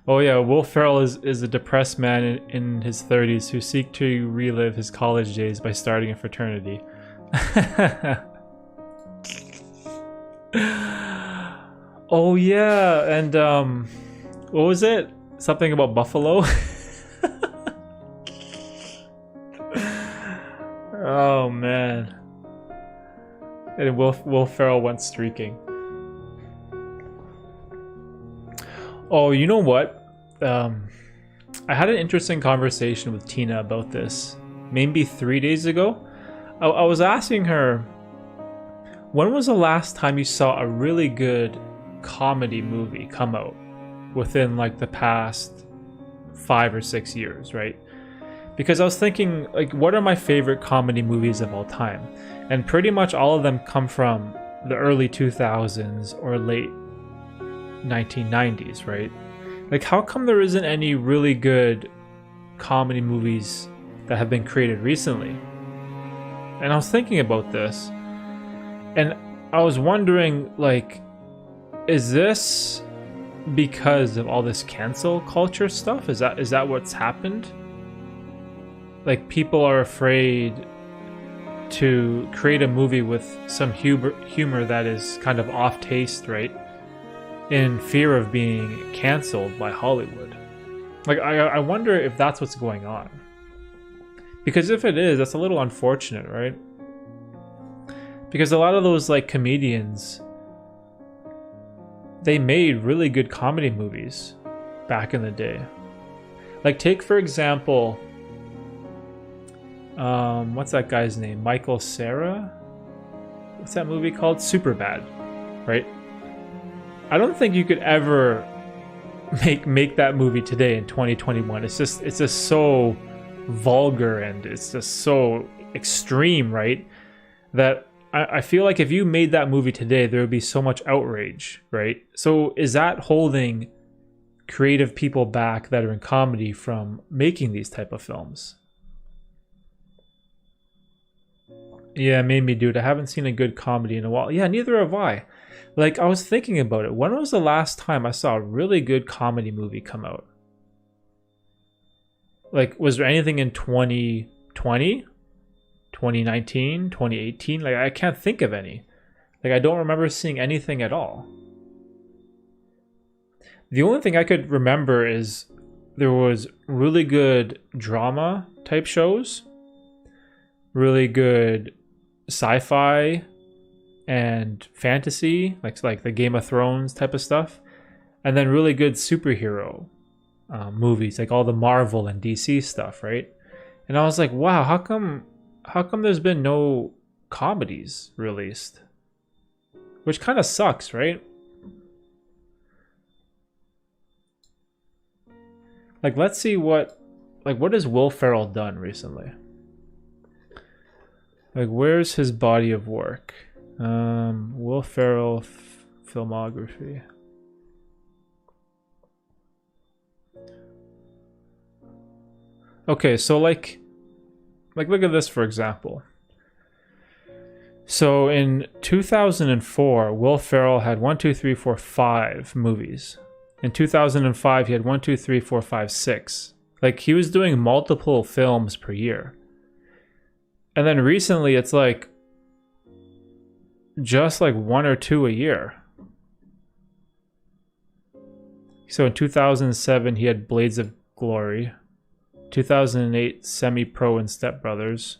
Speaker 1: Oh yeah, Will Ferrell is a depressed man in his 30s who seek to relive his college days by starting a fraternity. Oh yeah, and what was it? Something about Buffalo? Oh man. And Will Ferrell went streaking. Oh, you know what? I had an interesting conversation with Tina about this maybe 3 days ago. I was asking her, when was the last time you saw a really good comedy movie come out within like the past 5 or 6 years, right? Because I was thinking, like, what are my favorite comedy movies of all time? And pretty much all of them come from the early 2000s or late 1990s, right? Like, how come there isn't any really good comedy movies that have been created recently? And I was thinking about this, and I was wondering, like, is this because of all this cancel culture stuff? Is that what's happened? Like, people are afraid to create a movie with some humor that is kind of off taste, right? In fear of being canceled by Hollywood. Like, I wonder if that's what's going on. Because if it is, that's a little unfortunate, right? Because a lot of those, like, comedians, they made really good comedy movies back in the day. Like, take for example, what's that guy's name? Michael Cera? What's that movie called? Superbad, right? I don't think you could ever make that movie today in 2021. It's just so vulgar and it's just so extreme, right? That I feel like if you made that movie today, there would be so much outrage, right? So is that holding creative people back that are in comedy from making these type of films? Yeah, it made me do it. I haven't seen a good comedy in a while. Yeah, neither have I. Like, I was thinking about it. When was the last time I saw a really good comedy movie come out? Like, was there anything in 2020? 2019, 2018? Like, I can't think of any. Like, I don't remember seeing anything at all. The only thing I could remember is there was really good drama type shows, really good sci-fi and fantasy, like the Game of Thrones type of stuff, and then really good superhero movies, like all the Marvel and DC stuff, right? And I was like, wow, how come there's been no comedies released? Which kind of sucks, right? Like, let's see what has Will Ferrell done recently? Like, where's his body of work? Will Ferrell filmography. Okay, so like look at this, for example. So in 2004, Will Ferrell had 5 movies. In 2005, he had 6. Like, he was doing multiple films per year. And then recently, it's like just like 1 or 2 a year. So in 2007, he had Blades of Glory. 2008, Semi-Pro and Step Brothers.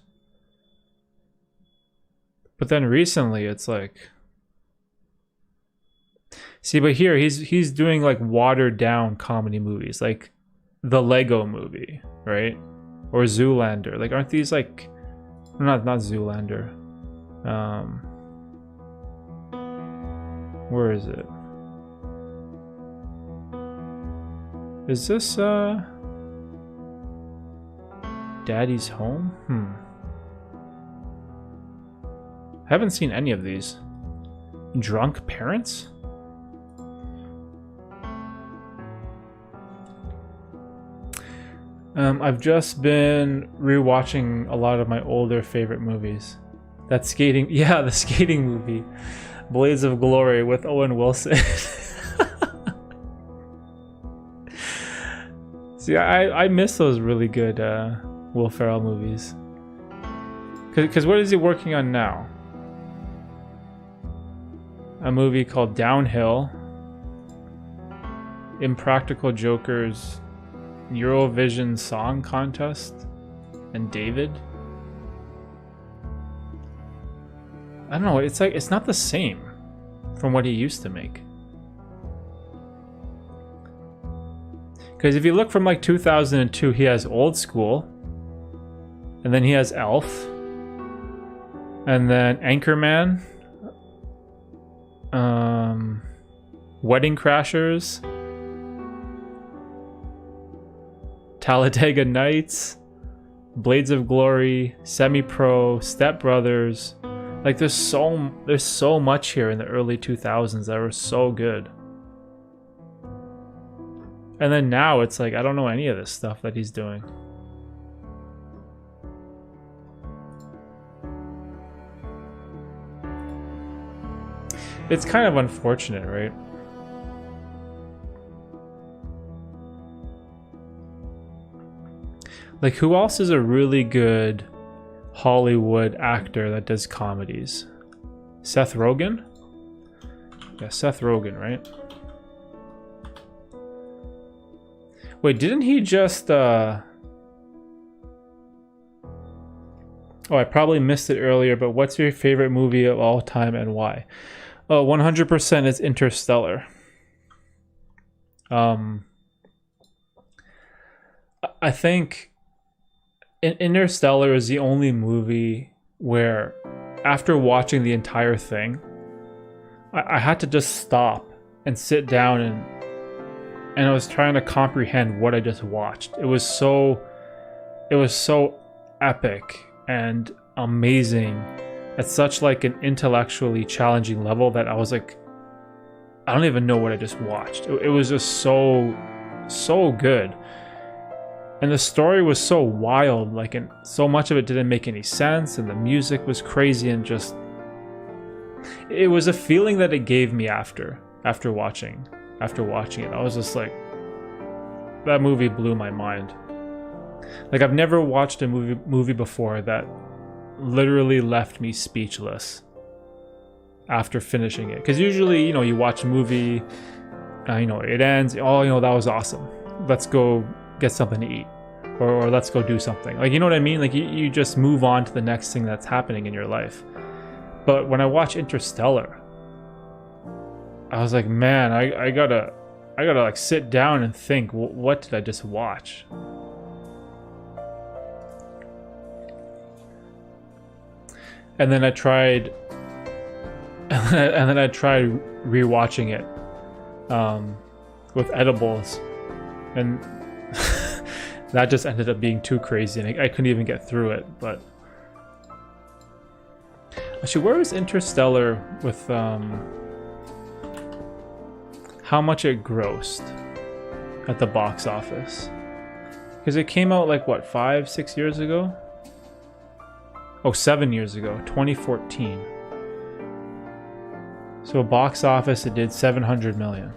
Speaker 1: But then recently, it's like, see, but here he's doing like watered down comedy movies, like the Lego Movie, right? Or Zoolander. Like, aren't these like, not Zoolander. Where is it? Is this Daddy's Home? Haven't seen any of these. Drunk Parents? I've just been rewatching a lot of my older favorite movies. That skating, yeah, the skating movie, Blades of Glory with Owen Wilson. See, I miss those really good Will Ferrell movies. Because what is he working on now? A movie called Downhill, Impractical Jokers, Eurovision Song Contest, and David. I don't know, it's like, it's not the same from what he used to make. Because if you look from like 2002, he has Old School, and then he has Elf, and then Anchorman, Wedding Crashers, Talladega Nights, Blades of Glory, Semi-Pro, Step Brothers. Like, there's so much here in the early 2000s that were so good. And then now it's like, I don't know any of this stuff that he's doing. It's kind of unfortunate, right? Like, who else is a really good Hollywood actor that does comedies? Seth Rogen? Yeah, Seth Rogen, right? Wait, didn't he just oh, I probably missed it earlier, but what's your favorite movie of all time and why? Oh, 100% is Interstellar. I think Interstellar is the only movie where, after watching the entire thing, I had to just stop and sit down and I was trying to comprehend what I just watched. It was so epic and amazing at such like an intellectually challenging level that I was like, I don't even know what I just watched. It was just so good. And the story was so wild, like, and so much of it didn't make any sense, and the music was crazy, and just, it was a feeling that it gave me after watching it. I was just like, that movie blew my mind. Like, I've never watched a movie before that literally left me speechless after finishing it. Because usually, you know, you watch a movie, you know, it ends, oh, you know, that was awesome, let's go get something to eat, or let's go do something. Like, you know what I mean? Like, you just move on to the next thing that's happening in your life. But when I watch Interstellar, I was like, man, I gotta like sit down and think, what did I just watch? And then I tried rewatching it with edibles, and that just ended up being too crazy, and I couldn't even get through it. But actually, where is Interstellar with how much it grossed at the box office? Because it came out like, what, 5-6 years ago? Oh, 7 years ago, 2014. So box office, it did 700 million.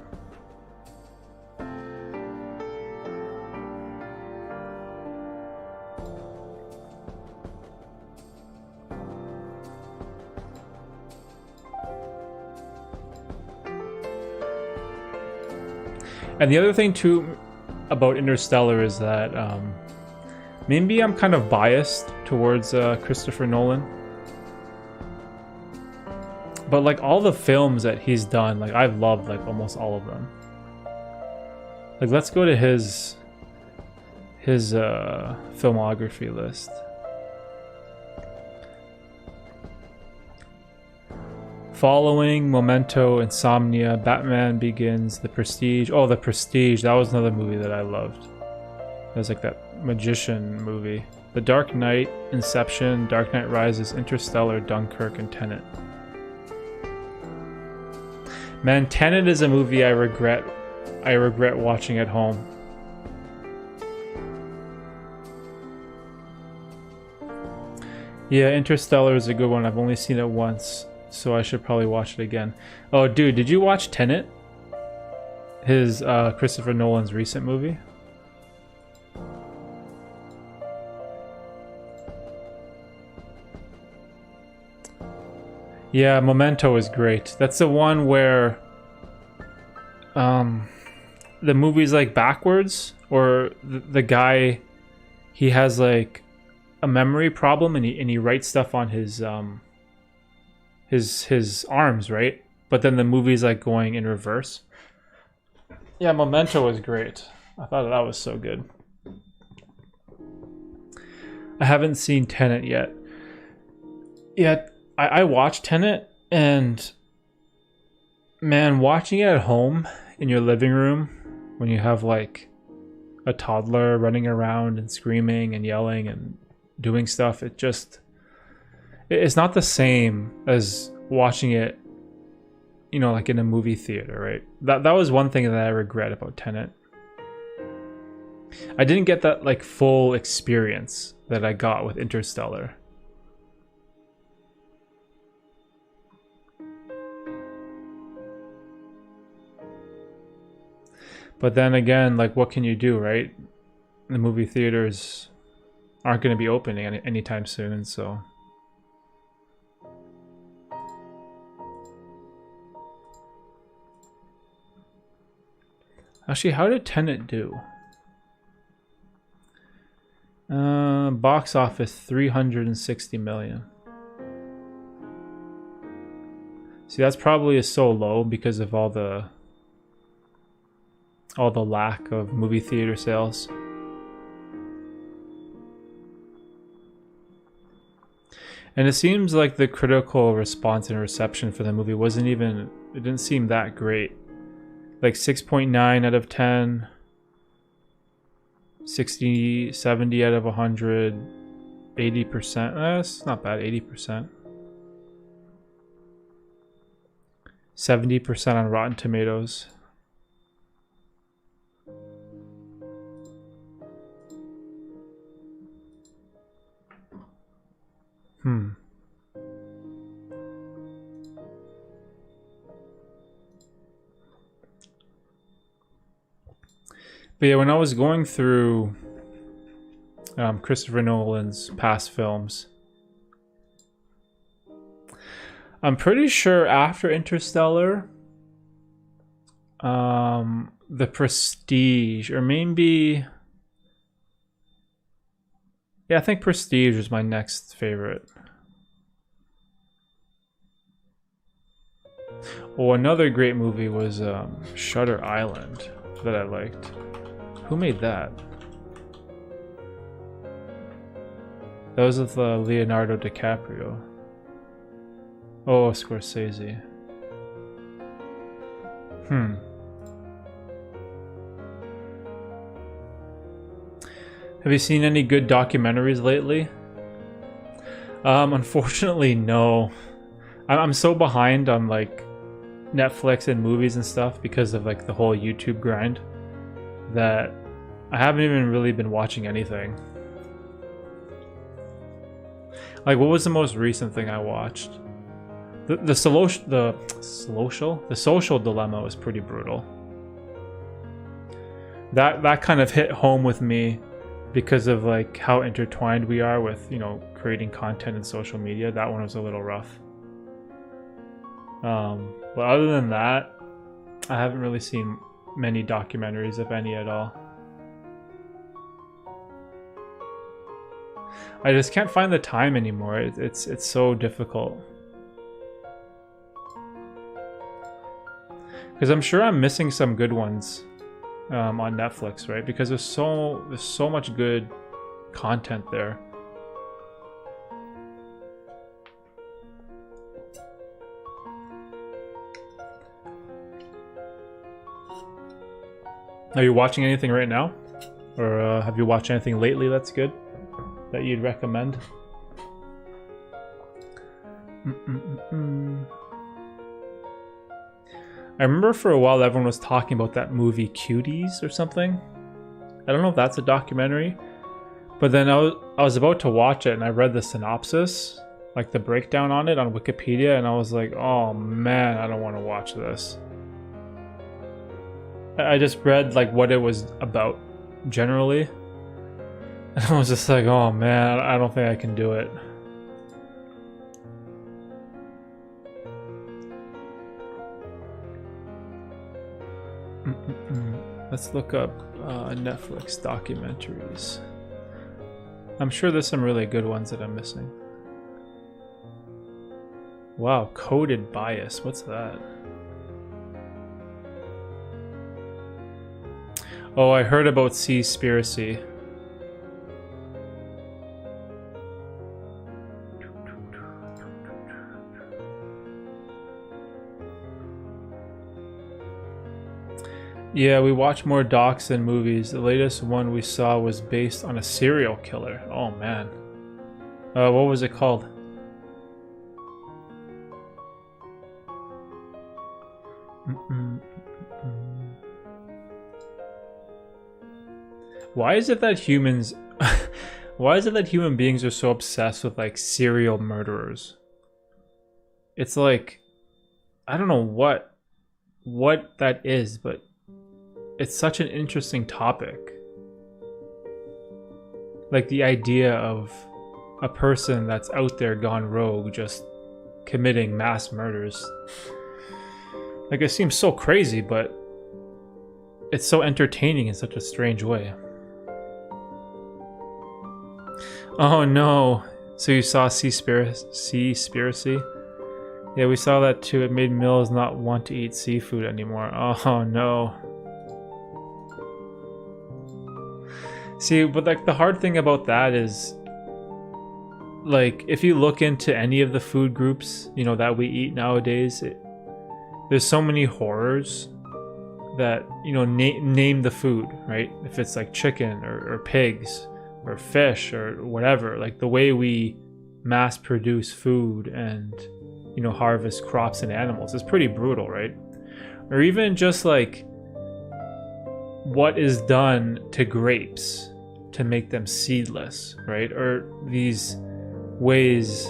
Speaker 1: And the other thing too about Interstellar is that maybe I'm kind of biased towards Christopher Nolan, but like all the films that he's done, like I've loved like almost all of them. Like, let's go to his filmography list. Following, Memento, Insomnia, Batman Begins, The Prestige. Oh, The Prestige, that was another movie that I loved. It was like that magician movie. The Dark Knight, Inception, Dark Knight Rises, Interstellar, Dunkirk, and Tenet. Man, Tenet is a movie I regret watching at home. Yeah, Interstellar is a good one. I've only seen it once, so I should probably watch it again. Oh, dude, did you watch Tenet? His Christopher Nolan's recent movie? Yeah, Memento is great. That's the one where the movie's like backwards, or the guy, he has like a memory problem, and he writes stuff on his arms, right? But then the movie's like going in reverse. Yeah, Memento was great. I thought that was so good. I haven't seen Tenet yet. Yeah, I watched Tenet, and man, watching it at home in your living room when you have like a toddler running around and screaming and yelling and doing stuff, it's not the same as watching it, you know, like in a movie theater, right? That was one thing that I regret about Tenet. I didn't get that like full experience that I got with Interstellar. But then again, like, what can you do, right? The movie theaters aren't going to be opening anytime soon, so... Actually, how did Tenet do? Box office 360 million. See, that's probably so low because of all the lack of movie theater sales. And it seems like the critical response and reception for the movie it didn't seem that great. like 6.9 out of 10, 60, 70 out of 100, 80%. That's not bad, 80%. 70% on Rotten Tomatoes. But yeah, when I was going through Christopher Nolan's past films, I'm pretty sure after Interstellar, The Prestige, or maybe... Yeah, I think Prestige was my next favorite. Oh, another great movie was Shutter Island that I liked. Who made that? That was with Leonardo DiCaprio. Oh, Scorsese. Have you seen any good documentaries lately? Unfortunately, no. I'm so behind on like Netflix and movies and stuff because of like the whole YouTube grind that I haven't even really been watching anything. Like, what was the most recent thing I watched? The social dilemma was pretty brutal. That kind of hit home with me because of like how intertwined we are with, you know, creating content in social media. That one was a little rough. But other than that, I haven't really seen many documentaries, if any at all. I just can't find the time anymore. It's so difficult. Because I'm sure I'm missing some good ones on Netflix, right? Because there's so much good content there. Are you watching anything right now? Or have you watched anything lately that's good that you'd recommend? I remember for a while everyone was talking about that movie Cuties or something. I don't know if that's a documentary, but then I was about to watch it and I read the synopsis, like the breakdown on it on Wikipedia, and I was like, oh man, I don't want to watch this. I just read like what it was about generally, and I was just like, oh man, I don't think I can do it. Let's look up Netflix documentaries. I'm sure there's some really good ones that I'm missing. Wow, Coded Bias, what's that? Oh, I heard about Seaspiracy. Yeah, we watch more docs than movies. The latest one we saw was based on a serial killer. Oh man. What was it called? Why is it that humans why is it that human beings are so obsessed with like serial murderers? It's like, I don't know what that is, but it's such an interesting topic. Like the idea of a person that's out there gone rogue just committing mass murders. Like, it seems so crazy, but it's so entertaining in such a strange way. Oh no. So you saw Seaspiracy? Yeah, we saw that too. It made Mills not want to eat seafood anymore. Oh no. See, but like the hard thing about that is, like, if you look into any of the food groups, you know, that we eat nowadays, there's so many horrors that, you know, name the food, right? If it's like chicken or pigs or fish or whatever, like the way we mass produce food and, you know, harvest crops and animals is pretty brutal, right? Or even just like what is done to grapes to make them seedless, right? Or these ways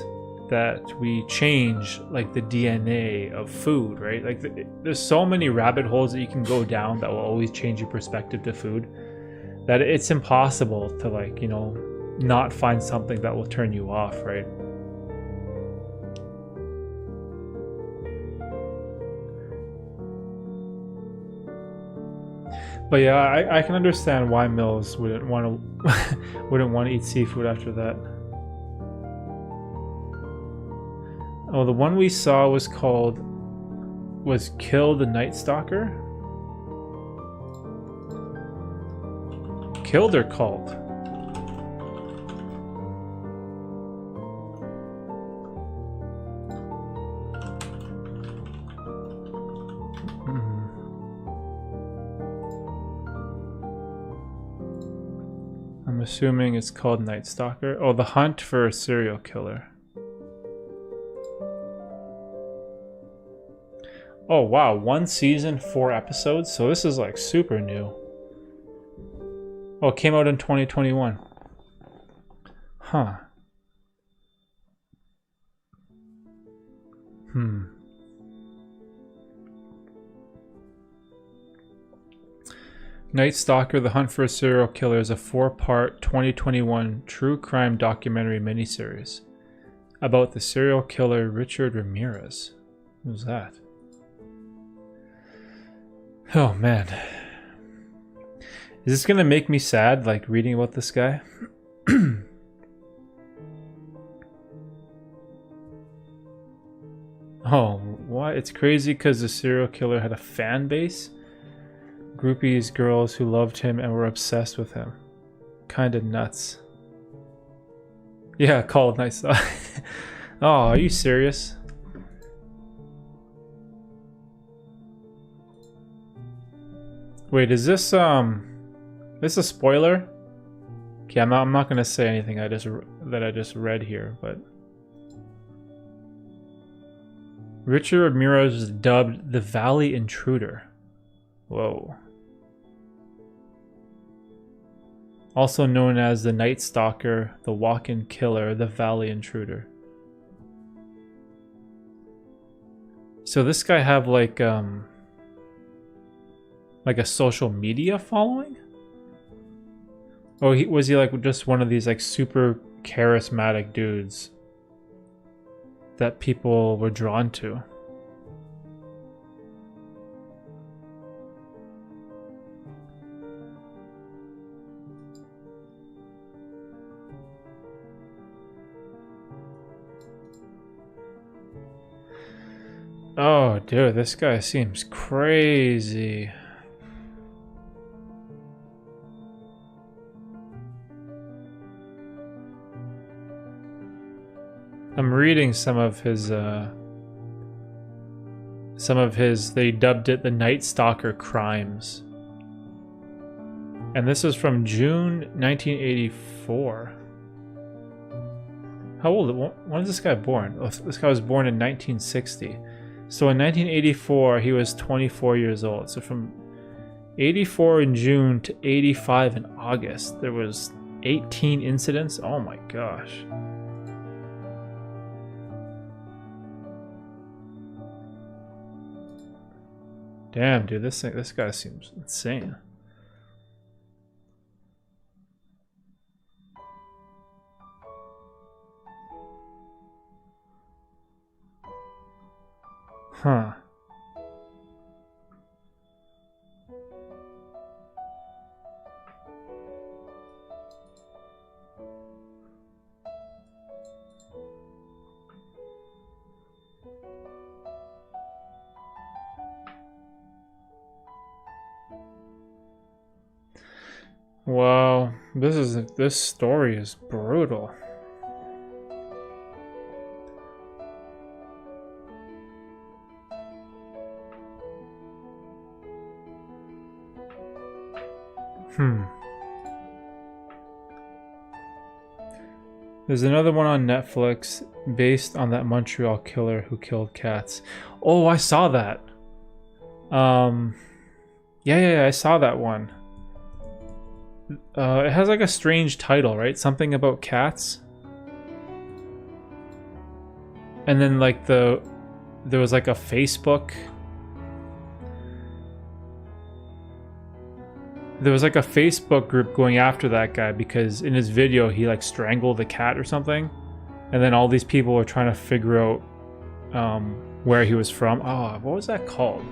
Speaker 1: that we change like the DNA of food, right? Like there's so many rabbit holes that you can go down that will always change your perspective to food, that it's impossible to, like, you know, not find something that will turn you off, right? But yeah, I can understand why Mills wouldn't want to wouldn't want to eat seafood after that. Oh, the one we saw was Kill the Night Stalker? Killed or called? I'm assuming it's called Night Stalker. Oh, The Hunt for a Serial Killer. Oh wow, 1 season, 4 episodes, so this is like super new. Oh, it came out in 2021. Huh. Night Stalker, The Hunt for a Serial Killer is a 4-part 2021 true crime documentary miniseries about the serial killer Richard Ramirez. Who's that? Oh man. Is this gonna make me sad, like reading about this guy? Oh, what? It's crazy because the serial killer had a fan base? Groupies, girls who loved him and were obsessed with him. Kinda nuts. Yeah, called Night Stalker. Oh, are you serious? Wait, is this a spoiler? Okay, I'm not gonna say anything that I just read here, but Richard Ramirez was dubbed the Valley Intruder. Whoa. Also known as the Night Stalker, the Walk-in Killer, the Valley Intruder. So this guy have like a social media following? Oh, was he like just one of these like super charismatic dudes that people were drawn to? Oh, dude, this guy seems crazy. I'm reading some of his, they dubbed it the Night Stalker Crimes. And this is from June 1984. How old? When was this guy born? Oh, this guy was born in 1960. So in 1984, he was 24 years old. So from 84 in June to 85 in August, there was 18 incidents. Oh my gosh. Damn, dude, this guy seems insane. Huh. Wow, this story is brutal. Hmm. There's another one on Netflix based on that Montreal killer who killed cats. Oh, I saw that. Yeah, I saw that one. It has like a strange title, right? Something about cats. And then like there was like a Facebook. There was like a Facebook group going after that guy because in his video he like strangled a cat or something. And then all these people were trying to figure out where he was from. Oh, what was that called?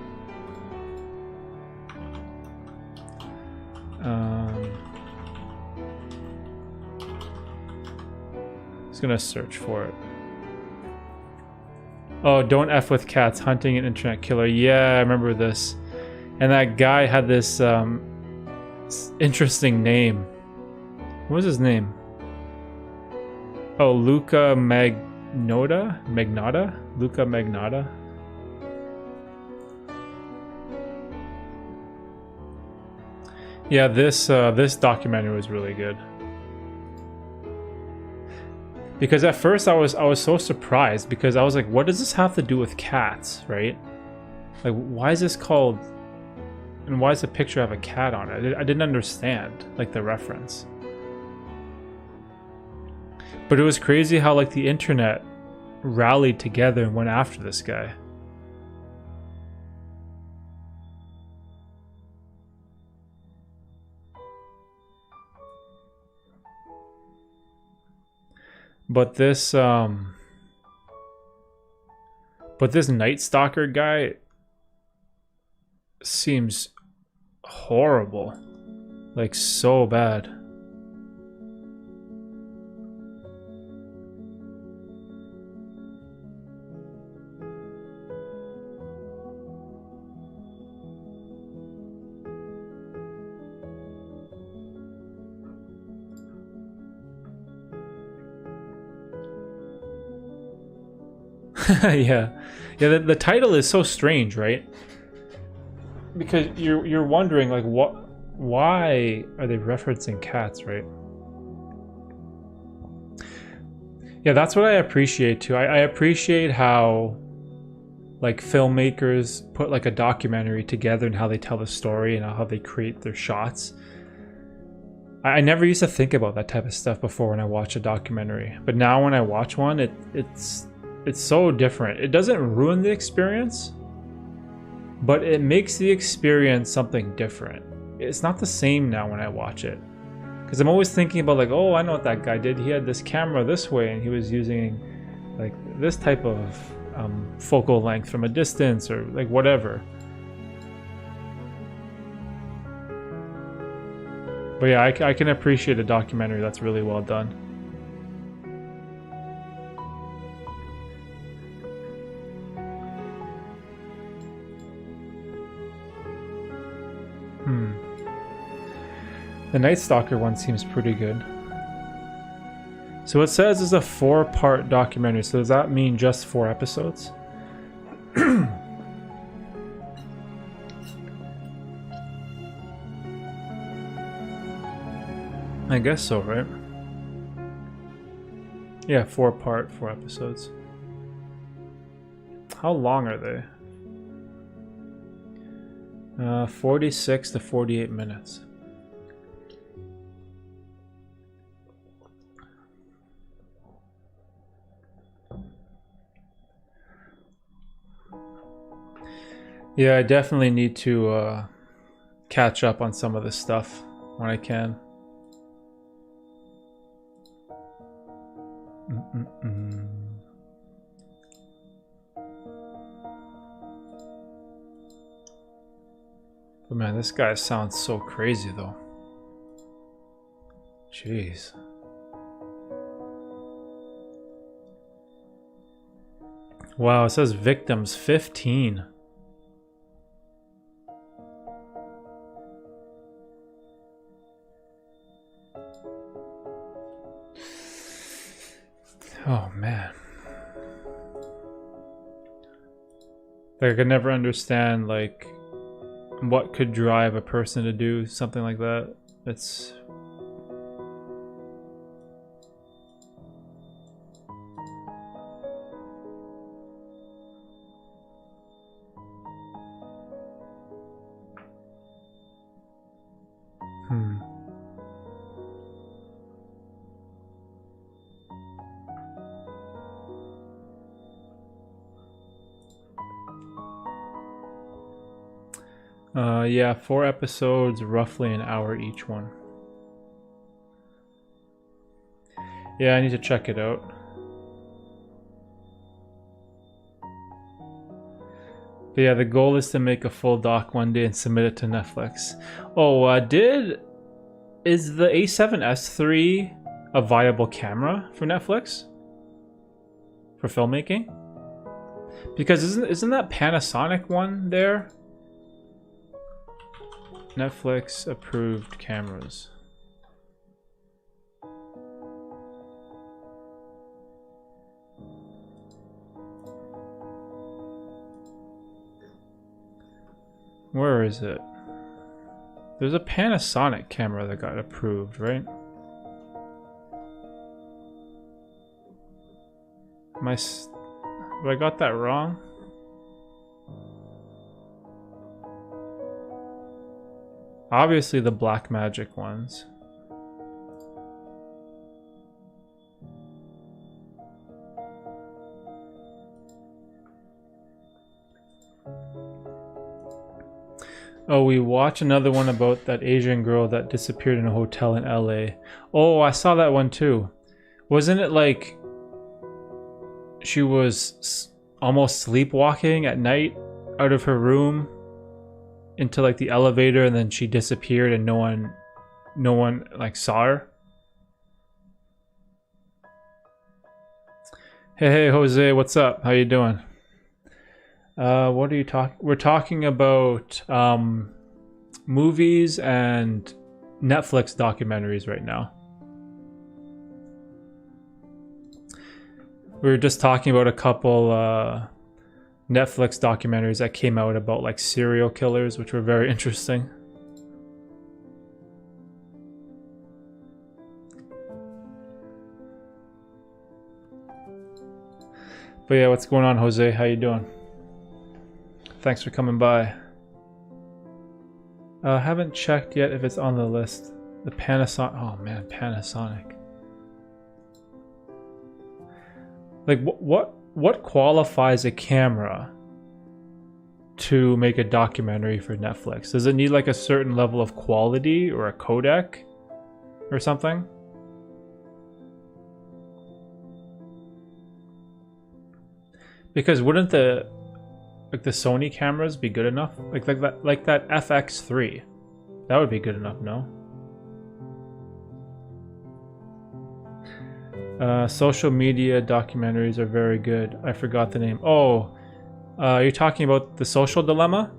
Speaker 1: Just gonna search for it. Oh, don't F with cats, hunting an internet killer. Yeah, I remember this. And that guy had this interesting name. What was his name? Oh, Luca Magnotta? Luca Magnotta? Yeah, this documentary was really good. Because at first I was so surprised because I was like, what does this have to do with cats, right? Like, why is this called, and why does the picture have a cat on it? I didn't understand, like, the reference. But it was crazy how, like, the internet rallied together and went after this guy. But this Night Stalker guy seems horrible. Like, so bad. Yeah, the title is so strange, right? Because you're wondering, like, why are they referencing cats, right? Yeah, that's what I appreciate too. I appreciate how, like, filmmakers put like a documentary together and how they tell the story and how they create their shots. I never used to think about that type of stuff before when I watch a documentary, but now when I watch one, it's so different. It doesn't ruin the experience, but it makes the experience something different. It's not the same now when I watch it. Because I'm always thinking about, like, oh, I know what that guy did. He had this camera this way and he was using like this type of focal length from a distance or like whatever. But yeah, I can appreciate a documentary that's really well done. The Night Stalker one seems pretty good. So it says it's a 4-part documentary. So does that mean just 4 episodes? I guess so, right? Yeah, 4 episodes. How long are they? 46 to 48 minutes. Yeah, I definitely need to catch up on some of this stuff when I can. But man, this guy sounds so crazy though. Jeez. Wow, it says victims 15. Oh man. Like, I could never understand, like, what could drive a person to do something like that. It's yeah, 4 episodes, roughly an hour each one. Yeah, I need to check it out. But yeah, the goal is to make a full doc one day and submit it to Netflix. Oh, is the A7S III a viable camera for Netflix? For filmmaking? Because isn't that Panasonic one there? Netflix approved cameras. Where is it? There's a Panasonic camera that got approved, right? Have I got that wrong? Obviously the Blackmagic ones. Oh, we watch another one about that Asian girl that disappeared in a hotel in LA. Oh, I saw that one too. Wasn't it like she was almost sleepwalking at night out of her room into like the elevator, and then she disappeared and no one like saw her? Hey Jose, what's up? How you doing? What are you talking? We're talking about movies and Netflix documentaries right now. We were just talking about a couple Netflix documentaries that came out about like serial killers, which were very interesting. But yeah, what's going on, Jose? How you doing? Thanks for coming by. Haven't checked yet if it's on the list. The Panasonic. Oh man, Panasonic. Like what qualifies a camera to make a documentary for Netflix? Does it need like a certain level of quality or a codec or something? Because wouldn't the Sony cameras be good enough? Like that FX3. That would be good enough, no? Social media documentaries are very good. I forgot the name. Oh, you're talking about The Social Dilemma?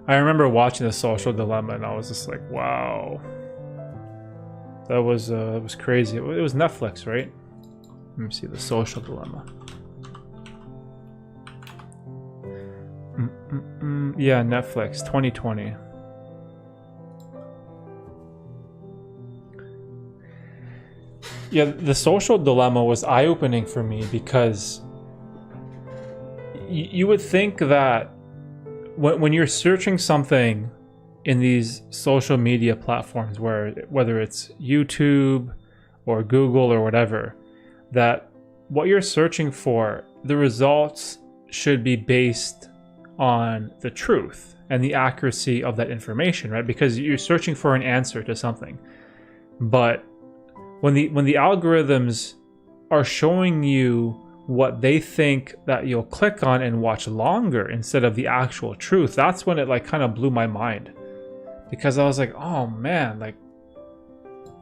Speaker 1: I remember watching The Social Dilemma and I was just like, wow. That was crazy. It was Netflix, right? Let me see, The Social Dilemma. Yeah, Netflix, 2020. Yeah, The Social Dilemma was eye-opening for me because you would think that when you're searching something in these social media platforms, whether it's YouTube or Google or whatever, that what you're searching for, the results should be based on the truth and the accuracy of that information, right? Because you're searching for an answer to something. But when the algorithms are showing you what they think that you'll click on and watch longer instead of the actual truth, that's when it like kind of blew my mind. Because I was like, oh man, like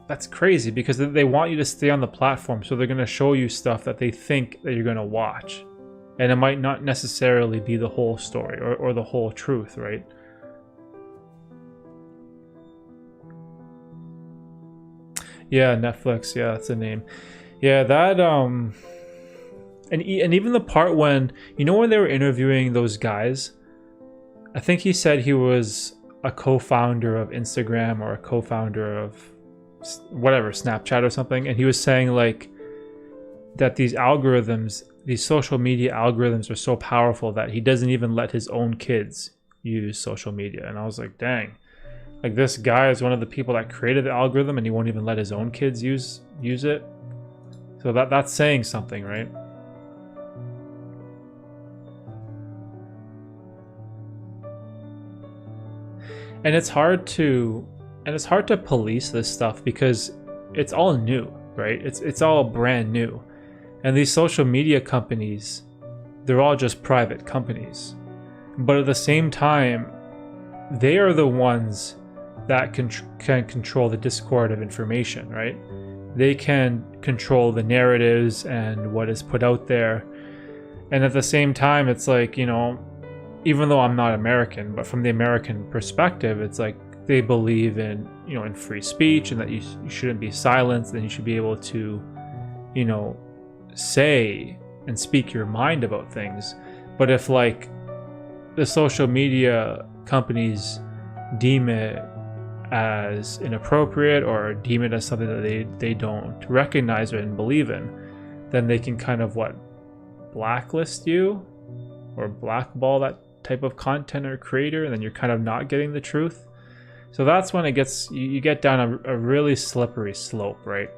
Speaker 1: that's crazy, because they want you to stay on the platform, so they're going to show you stuff that they think that you're going to watch, and it might not necessarily be the whole story or the whole truth, right? Yeah, Netflix, yeah, that's the name. Yeah, that and even the part when, you know, when they were interviewing those guys I think he said he was a co-founder of Instagram or a co-founder of whatever, Snapchat or something, and he was saying like that these algorithms, these social media algorithms are so powerful that he doesn't even let his own kids use social media. And I was like, dang, like this guy is one of the people that created the algorithm and he won't even let his own kids use it. So that's saying something, right? And it's hard to police this stuff because it's all new, right? It's all brand new. And these social media companies, they're all just private companies. But at the same time, they are the ones that can control the discord of information, right? They can control the narratives and what is put out there. And at the same time, it's like, you know, even though I'm not American, but from the American perspective, it's like they believe in, you know, in free speech and that you shouldn't be silenced and you should be able to, you know, say and speak your mind about things. But if like the social media companies deem it as inappropriate or deem it as something that they don't recognize and believe in, then they can kind of blacklist you or blackball that type of content or creator, and then you're kind of not getting the truth. So that's when it gets, you get down a really slippery slope, right?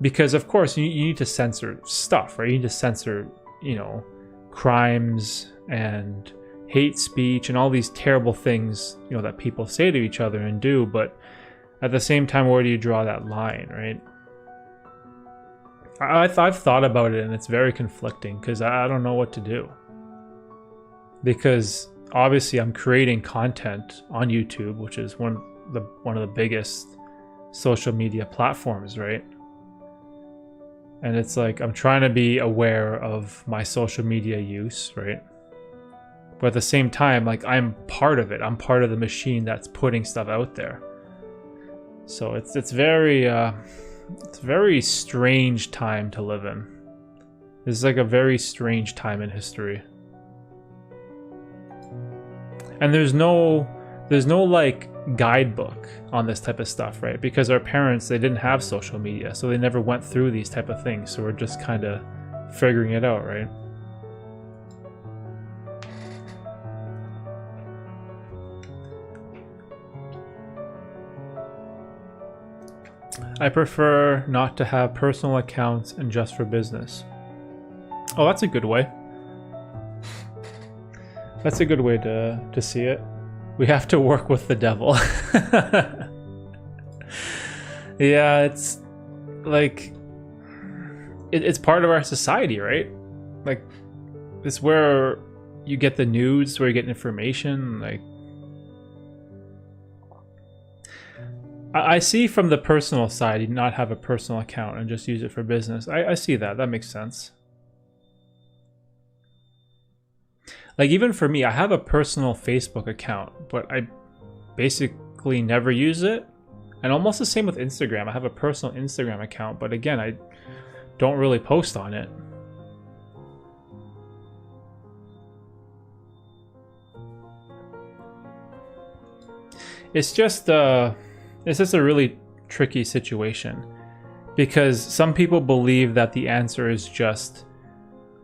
Speaker 1: Because of course you need to censor stuff, right? You need to censor, you know, crimes and hate speech and all these terrible things, you know, that people say to each other and do. But at the same time, where do you draw that line, right? I've thought about it and it's very conflicting because I don't know what to do. Because obviously I'm creating content on YouTube, which is one of the biggest social media platforms, right? And it's like I'm trying to be aware of my social media use, right? But at the same time, like I'm part of it. I'm part of the machine that's putting stuff out there. So it's very strange time to live in. This is like a very strange time in history. And there's no like guidebook on this type of stuff, right? Because our parents, they didn't have social media, so they never went through these type of things. So we're just kind of figuring it out, right? I prefer not to have personal accounts and just for business. Oh, that's a good way. That's a good way to see it. We have to work with the devil. Yeah, it's like it's part of our society, right? Like it's where you get the news, where you get information. Like I see from the personal side, you not have a personal account and just use it for business. I see that. That makes sense. Like even for me, I have a personal Facebook account, but I basically never use it. And almost the same with Instagram. I have a personal Instagram account, but again, I don't really post on it. It's just a really tricky situation because some people believe that the answer is just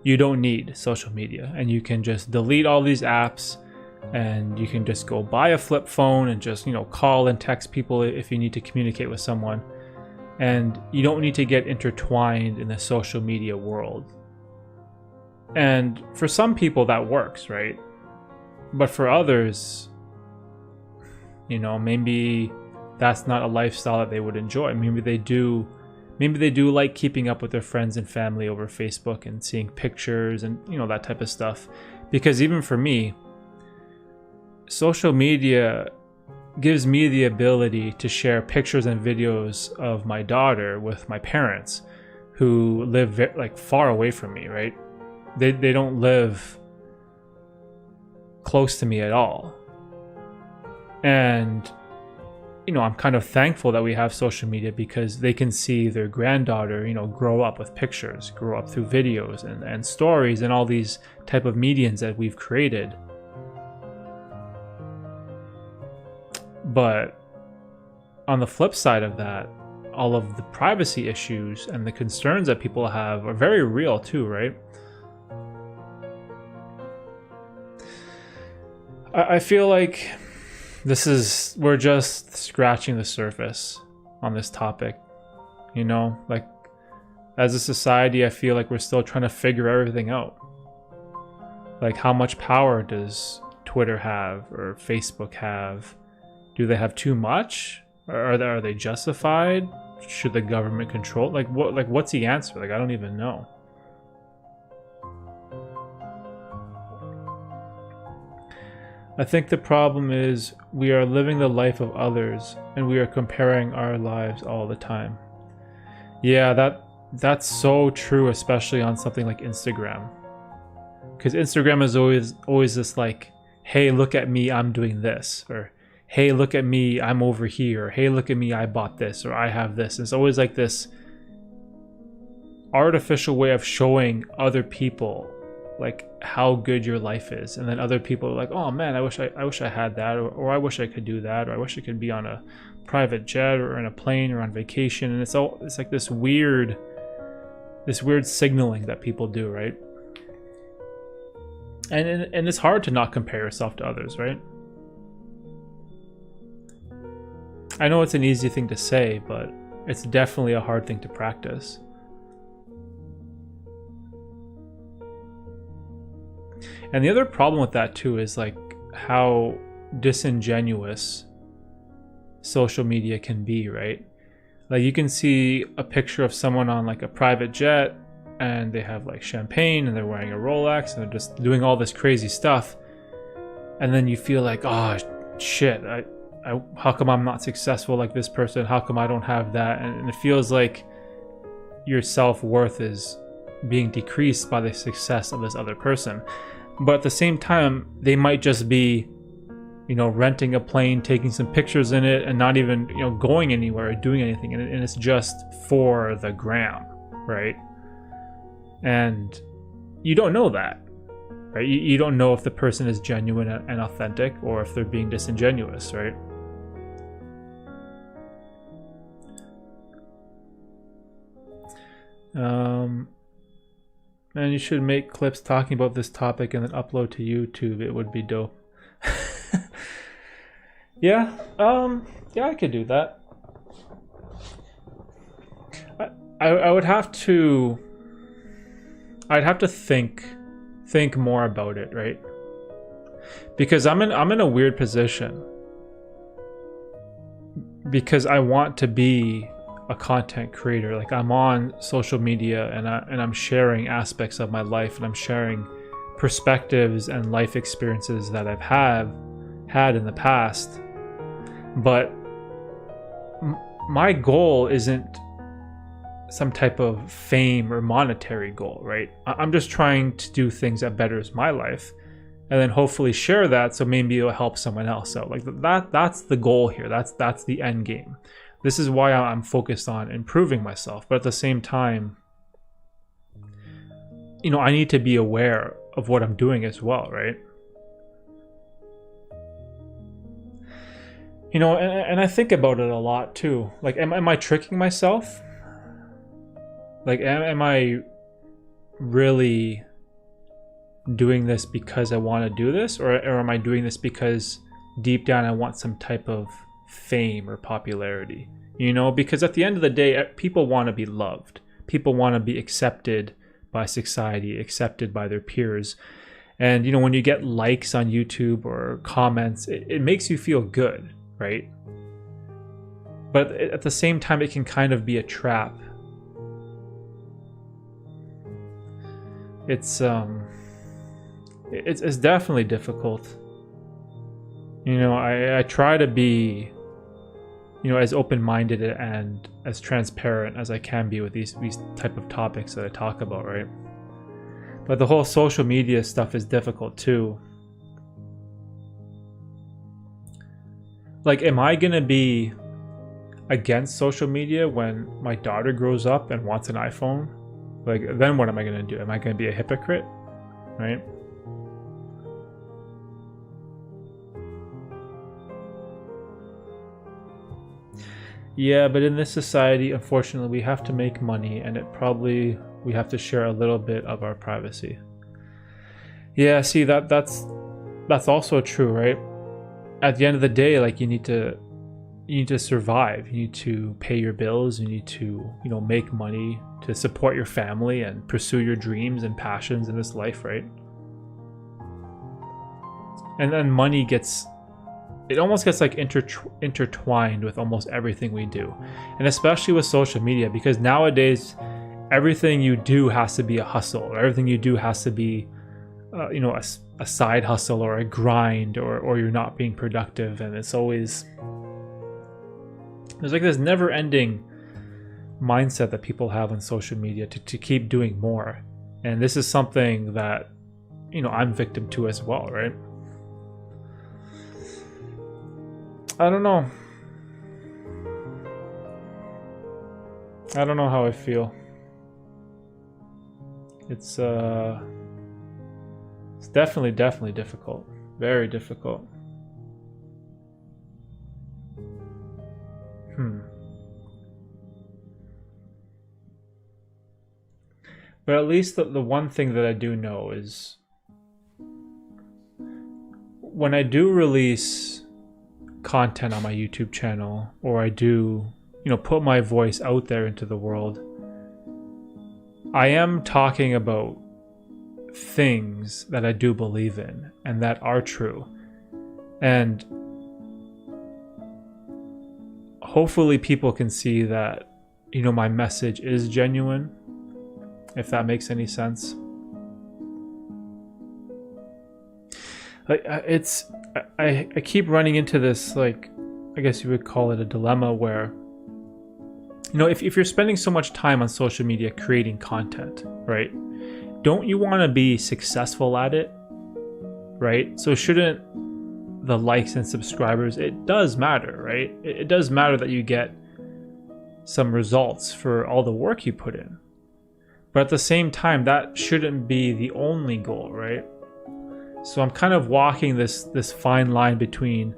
Speaker 1: you don't need social media and you can just delete all these apps and you can just go buy a flip phone and just, you know, call and text people if you need to communicate with someone, and you don't need to get intertwined in the social media world. And for some people that works, right? But for others, you know, maybe that's not a lifestyle that they would enjoy. Maybe they do like keeping up with their friends and family over Facebook and seeing pictures and, you know, that type of stuff. Because even for me, social media gives me the ability to share pictures and videos of my daughter with my parents who live like far away from me, right? They don't live close to me at all. And you know, I'm kind of thankful that we have social media because they can see their granddaughter, you know, grow up with pictures, grow up through videos and stories and all these type of mediums that we've created. But on the flip side of that, all of the privacy issues and the concerns that people have are very real too, right? I feel like we're just scratching the surface on this topic, you know? Like, as a society, I feel like we're still trying to figure everything out. Like, how much power does Twitter have or Facebook have? Do they have too much? Are they justified? Should the government control? Like, what's the answer? Like, I don't even know. I think the problem is we are living the life of others and we are comparing our lives all the time. Yeah, that's so true, especially on something like Instagram. Because Instagram is always this like, hey, look at me, I'm doing this, or hey, look at me, I'm over here, or hey, look at me, I bought this, or I have this. It's always like this artificial way of showing other people like how good your life is, and then other people are like, oh man, I wish I had that, or I wish I could do that, or I wish I could be on a private jet or in a plane or on vacation. And it's like this weird signaling that people do, right? And it's hard to not compare yourself to others, right? I know it's an easy thing to say, but it's definitely a hard thing to practice. And the other problem with that too is like how disingenuous social media can be, right? Like, you can see a picture of someone on like a private jet and they have like champagne and they're wearing a Rolex and they're just doing all this crazy stuff. And then you feel like, oh shit, how come I'm not successful like this person? How come I don't have that? And it feels like your self-worth is being decreased by the success of this other person. But at the same time, they might just be, you know, renting a plane, taking some pictures in it, and not even, you know, going anywhere or doing anything. And it's just for the gram, right? And you don't know that, right? You don't know if the person is genuine and authentic or if they're being disingenuous, right? Man, you should make clips talking about this topic and then upload to YouTube. It would be dope. Yeah, I could do that. I would have to. I'd have to think more about it, right? Because I'm in a weird position. Because I want to be a content creator. Like, I'm on social media and I'm sharing aspects of my life, and I'm sharing perspectives and life experiences that I've had in the past. But my goal isn't some type of fame or monetary goal, right? I'm just trying to do things that betters my life, and then hopefully share that, so maybe it'll help someone else out. Like, that's the goal here. That's the end game. This is why I'm focused on improving myself. But at the same time, you know, I need to be aware of what I'm doing as well, right? You know, and I think about it a lot too. Like, am I tricking myself? Like, am I really doing this because I want to do this? Or am I doing this because deep down I want some type of fame or popularity? You know, because at the end of the day, people want to be loved. People want to be accepted by society, accepted by their peers. And, you know, when you get likes on YouTube or comments, it makes you feel good, right? But at the same time, it can kind of be a trap. It's definitely difficult. You know, I try to be, you know, as open-minded and as transparent as I can be with these type of topics that I talk about, right? But the whole social media stuff is difficult too. Like, am I gonna be against social media when my daughter grows up and wants an iPhone? Like, then what am I gonna do? Am I gonna be a hypocrite, right? Yeah, but in this society, unfortunately, we have to make money, and we have to share a little bit of our privacy. Yeah, see that's also true, right? At the end of the day, like you need to survive. You need to pay your bills. You need to, make money to support your family and pursue your dreams and passions in this life, right? And then money almost gets like intertwined with almost everything we do, and especially with social media, because nowadays everything you do has to be a hustle, or everything you do has to be a side hustle or a grind, or you're not being productive. And there's like this never ending mindset that people have on social media to keep doing more. And this is something that I'm victim to as well, right? I don't know how I feel. It's definitely difficult. Very difficult. But at least the one thing that I do know is when I do release content on my YouTube channel, or I do, put my voice out there into the world, I am talking about things that I do believe in and that are true. And hopefully people can see that, my message is genuine, if that makes any sense. Like I keep running into this, like, I guess you would call it a dilemma, where if you're spending so much time on social media creating content, right, don't you want to be successful at it, right? So shouldn't the likes and subscribers, it does matter, right? It does matter that you get some results for all the work you put in, but at the same time, that shouldn't be the only goal, right? So I'm kind of walking this fine line between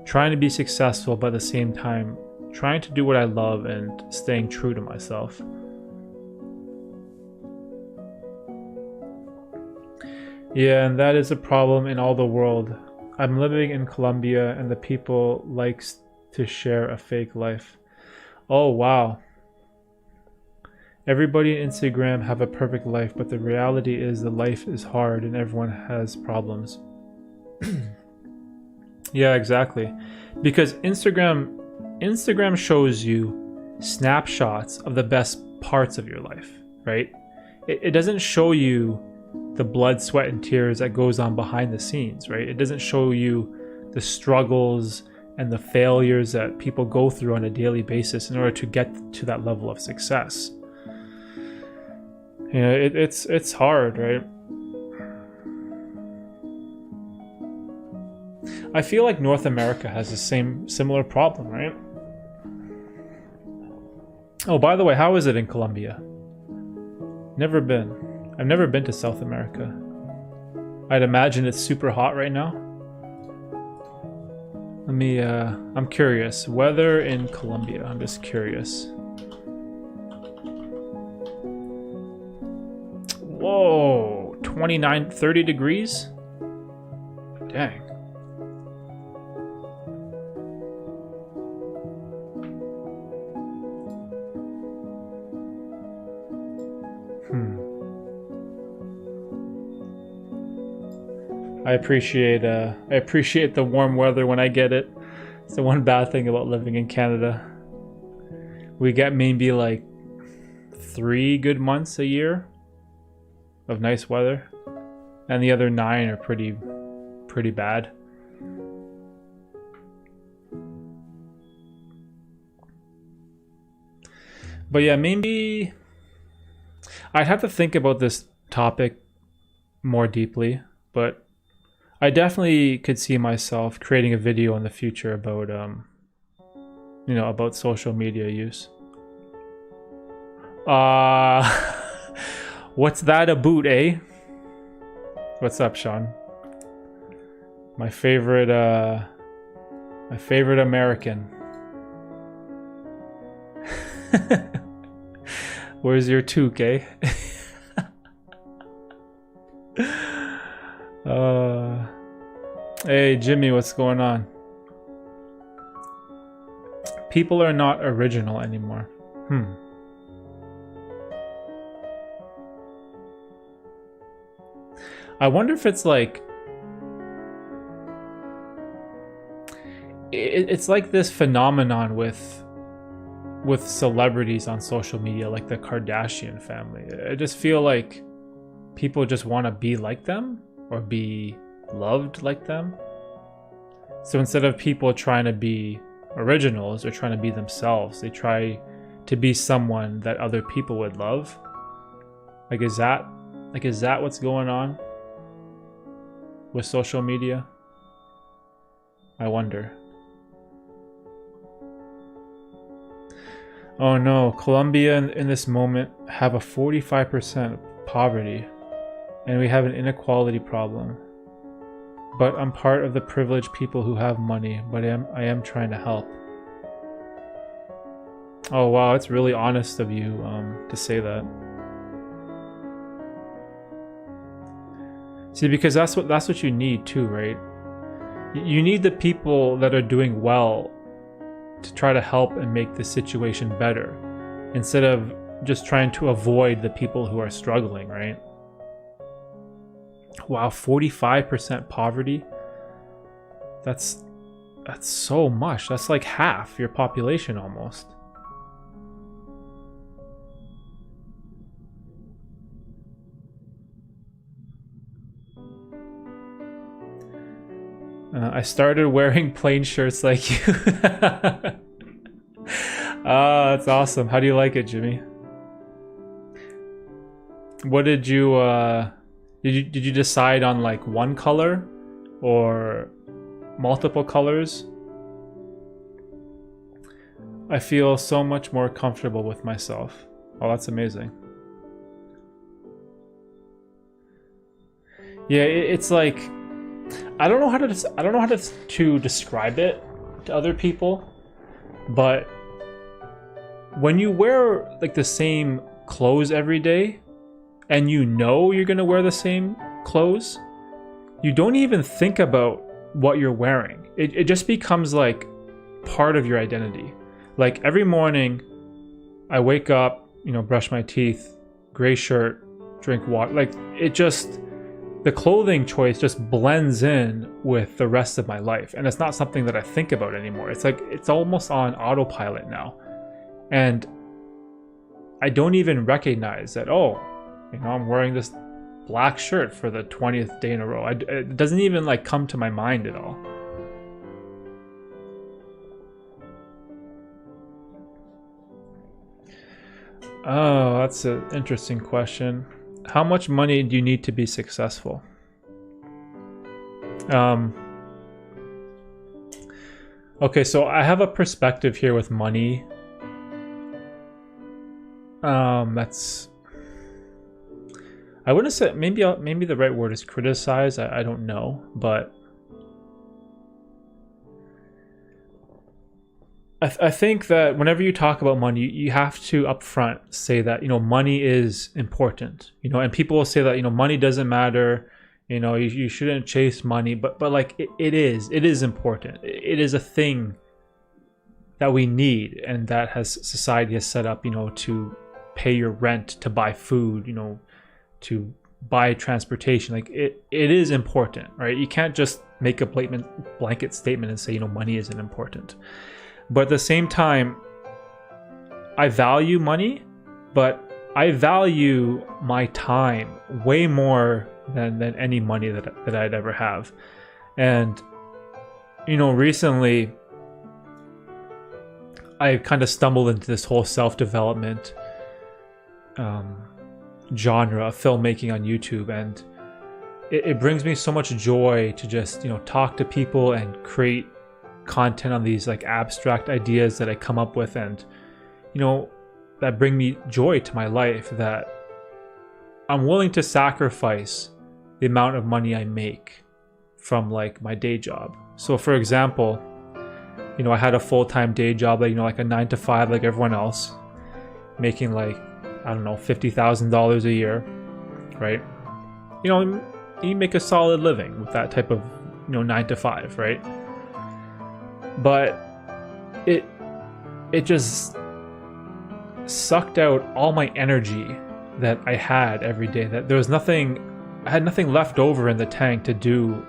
Speaker 1: trying to be successful, but at the same time trying to do what I love and staying true to myself. Yeah, and that is a problem in all the world. I'm living in Colombia, and the people likes to share a fake life. Oh wow. Everybody on Instagram have a perfect life, but the reality is the life is hard and everyone has problems. Yeah, exactly. Because Instagram shows you snapshots of the best parts of your life, right? It doesn't show you the blood, sweat, and tears that goes on behind the scenes, right? It doesn't show you the struggles and the failures that people go through on a daily basis in order to get to that level of success. Yeah, it's hard, right? I feel like North America has the similar problem, right? Oh, by the way, how is it in Colombia? Never been. I've never been to South America. I'd imagine it's super hot right now. I'm curious. Weather in Colombia, I'm just curious. Whoa, 29, 30 degrees? Dang. I appreciate the warm weather when I get it. It's the one bad thing about living in Canada. We get maybe like 3 good months a year of nice weather, and the other 9 are pretty bad. But yeah, maybe I'd have to think about this topic more deeply, but I definitely could see myself creating a video in the future about about social media use. What's that about, eh? What's up, Sean? My favorite American. Where's your toque, eh? Hey, Jimmy, what's going on? People are not original anymore. I wonder if it's like... It's like this phenomenon with celebrities on social media, like the Kardashian family. I just feel like people just want to be like them or be loved like them. So instead of people trying to be originals or trying to be themselves, they try to be someone that other people would love. Like, is that what's going on with social media? I wonder. Oh no, Colombia in this moment have a 45% poverty, and we have an inequality problem. But I'm part of the privileged people who have money, but I am trying to help. Oh wow, it's really honest of you to say that. See, because that's what you need too, right? You need the people that are doing well to try to help and make the situation better, instead of just trying to avoid the people who are struggling, right? Wow, 45% poverty? That's so much. That's like half your population almost. I started wearing plain shirts like you. That's awesome. How do you like it, Jimmy? What did you decide on, like one color or multiple colors? I feel so much more comfortable with myself. Oh, that's amazing. Yeah, it's like, I don't know how to describe it to other people, but when you wear like the same clothes every day, and you know you're gonna wear the same clothes, you don't even think about what you're wearing. It just becomes like part of your identity. Like every morning, I wake up, brush my teeth, gray shirt, drink water. Like the clothing choice just blends in with the rest of my life, and it's not something that I think about anymore. It's like it's almost on autopilot now, and I don't even recognize that. Oh, I'm wearing this black shirt for the 20th day in a row. It doesn't even like come to my mind at all. Oh, that's an interesting question. How much money do you need to be successful? Okay, so I have a perspective here with money. That's... I wouldn't say, maybe the right word is criticize. I don't know, but I think that whenever you talk about money, you have to upfront say that, money is important, and people will say that, money doesn't matter, you shouldn't chase money, but like it is important. It is a thing that we need, and that society has set up, to pay your rent, to buy food, to buy transportation. Like it is important, right? You can't just make a blanket statement and say, money isn't important. But at the same time, I value money, but I value my time way more than any money that I'd ever have. And, recently, I kind of stumbled into this whole self-development genre of filmmaking on YouTube, and it brings me so much joy to just, talk to people and create content on these like abstract ideas that I come up with, and that bring me joy to my life, that I'm willing to sacrifice the amount of money I make from like my day job. So for example, you know, I had a full-time day job, like, you know, like a 9 to 5, like everyone else, making like, I don't know, $50,000 a year, right? You know, you make a solid living with that type of, you know, 9 to 5, right? But it just sucked out all my energy that I had every day. That there was nothing, I had nothing left over in the tank to do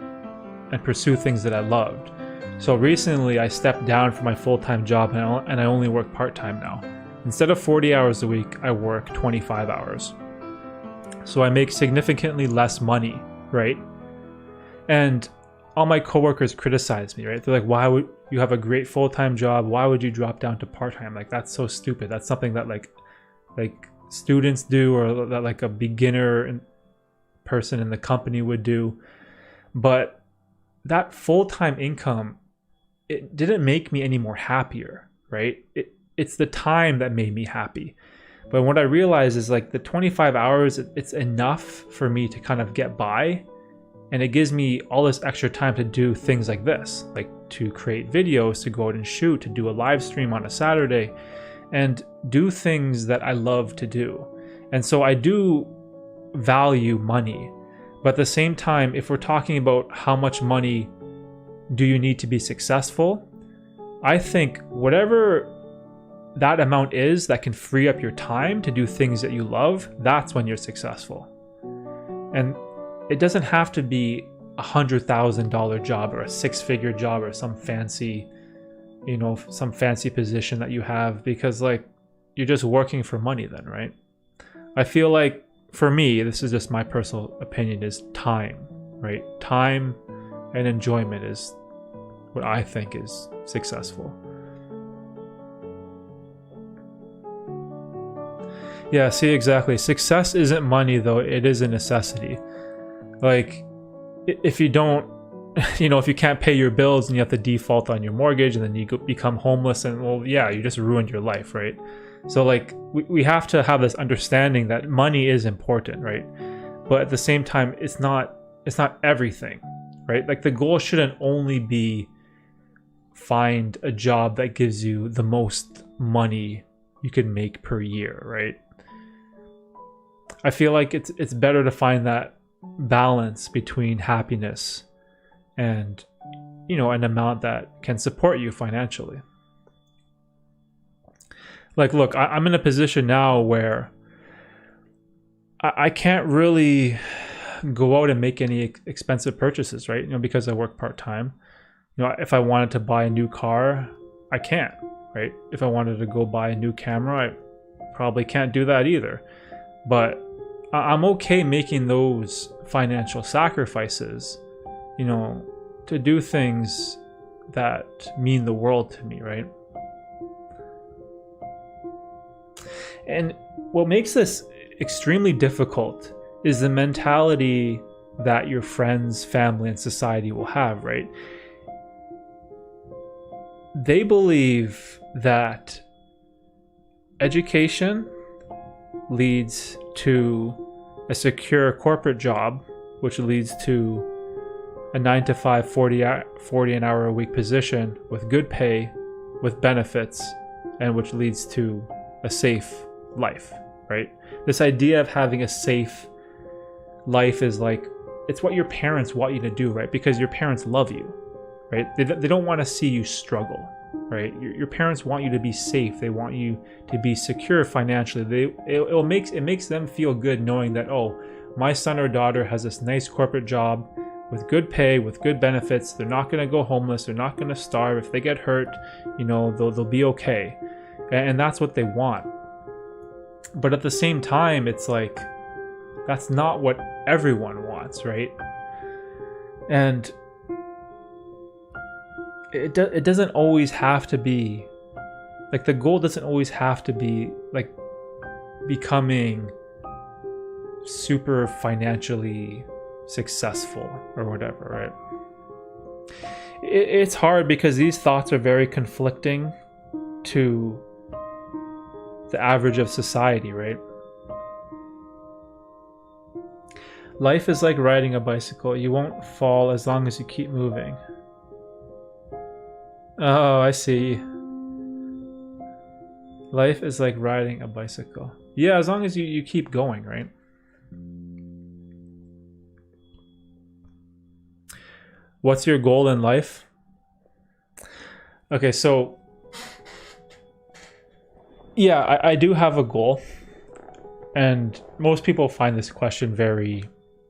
Speaker 1: and pursue things that I loved. So recently I stepped down from my full-time job and I only work part-time now. Instead of 40 hours a week, I work 25 hours. So I make significantly less money, right? And all my coworkers criticize me, right? They're like, why would you have a great full-time job? Why would you drop down to part-time? Like, that's so stupid. That's something that like students do, or that like a beginner person in the company would do. But that full-time income, it didn't make me any more happier, right? It's the time that made me happy. But what I realized is like the 25 hours, it's enough for me to kind of get by. And it gives me all this extra time to do things like this, like to create videos, to go out and shoot, to do a live stream on a Saturday, and do things that I love to do. And so I do value money. But at the same time, if we're talking about how much money do you need to be successful, I think whatever that amount is that can free up your time to do things that you love, that's when you're successful. And it doesn't have to be $100,000 job or a 6-figure job or some fancy, you know, some fancy position that you have, because like you're just working for money then, right? I feel like for me, this is just my personal opinion, is time, right? Time and enjoyment is what I think is successful. Yeah, see, exactly. Success isn't money though, it is a necessity. Like, if you don't, you know, if you can't pay your bills and you have to default on your mortgage and then you become homeless, and well, yeah, you just ruined your life, right? So like, we have to have this understanding that money is important, right? But at the same time, it's not everything, right? Like the goal shouldn't only be find a job that gives you the most money you can make per year, right? I feel like it's better to find that balance between happiness and, you know, an amount that can support you financially. Like, look, I'm in a position now where I can't really go out and make any expensive purchases, right? You know, because I work part-time. You know, if I wanted to buy a new car, I can't, right? If I wanted to go buy a new camera, I probably can't do that either. But I'm okay making those financial sacrifices, you know, to do things that mean the world to me, right? And what makes this extremely difficult is the mentality that your friends, family, and society will have, right? They believe that education leads to a secure corporate job, which leads to a 9 to 5, 40 an hour a week position with good pay, with benefits, and which leads to a safe life, right? This idea of having a safe life is like, it's what your parents want you to do, right? Because your parents love you, right? They don't want to see you struggle, right? Your parents want you to be safe. They want you to be secure financially. It makes them feel good knowing that, oh, my son or daughter has this nice corporate job with good pay, with good benefits. They're not going to go homeless. They're not going to starve. If they get hurt, you know, they'll be okay. And that's what they want. But at the same time, it's like, that's not what everyone wants, right? And it doesn't always have to be, like, the goal doesn't always have to be like becoming super financially successful or whatever, right? It's hard because these thoughts are very conflicting to the average of society, right? Life is like riding a bicycle. You won't fall as long as you keep moving. Oh, I see. Life is like riding a bicycle. Yeah, as long as you keep going, right? What's your goal in life? Okay, so yeah, I do have a goal. And most people find this question very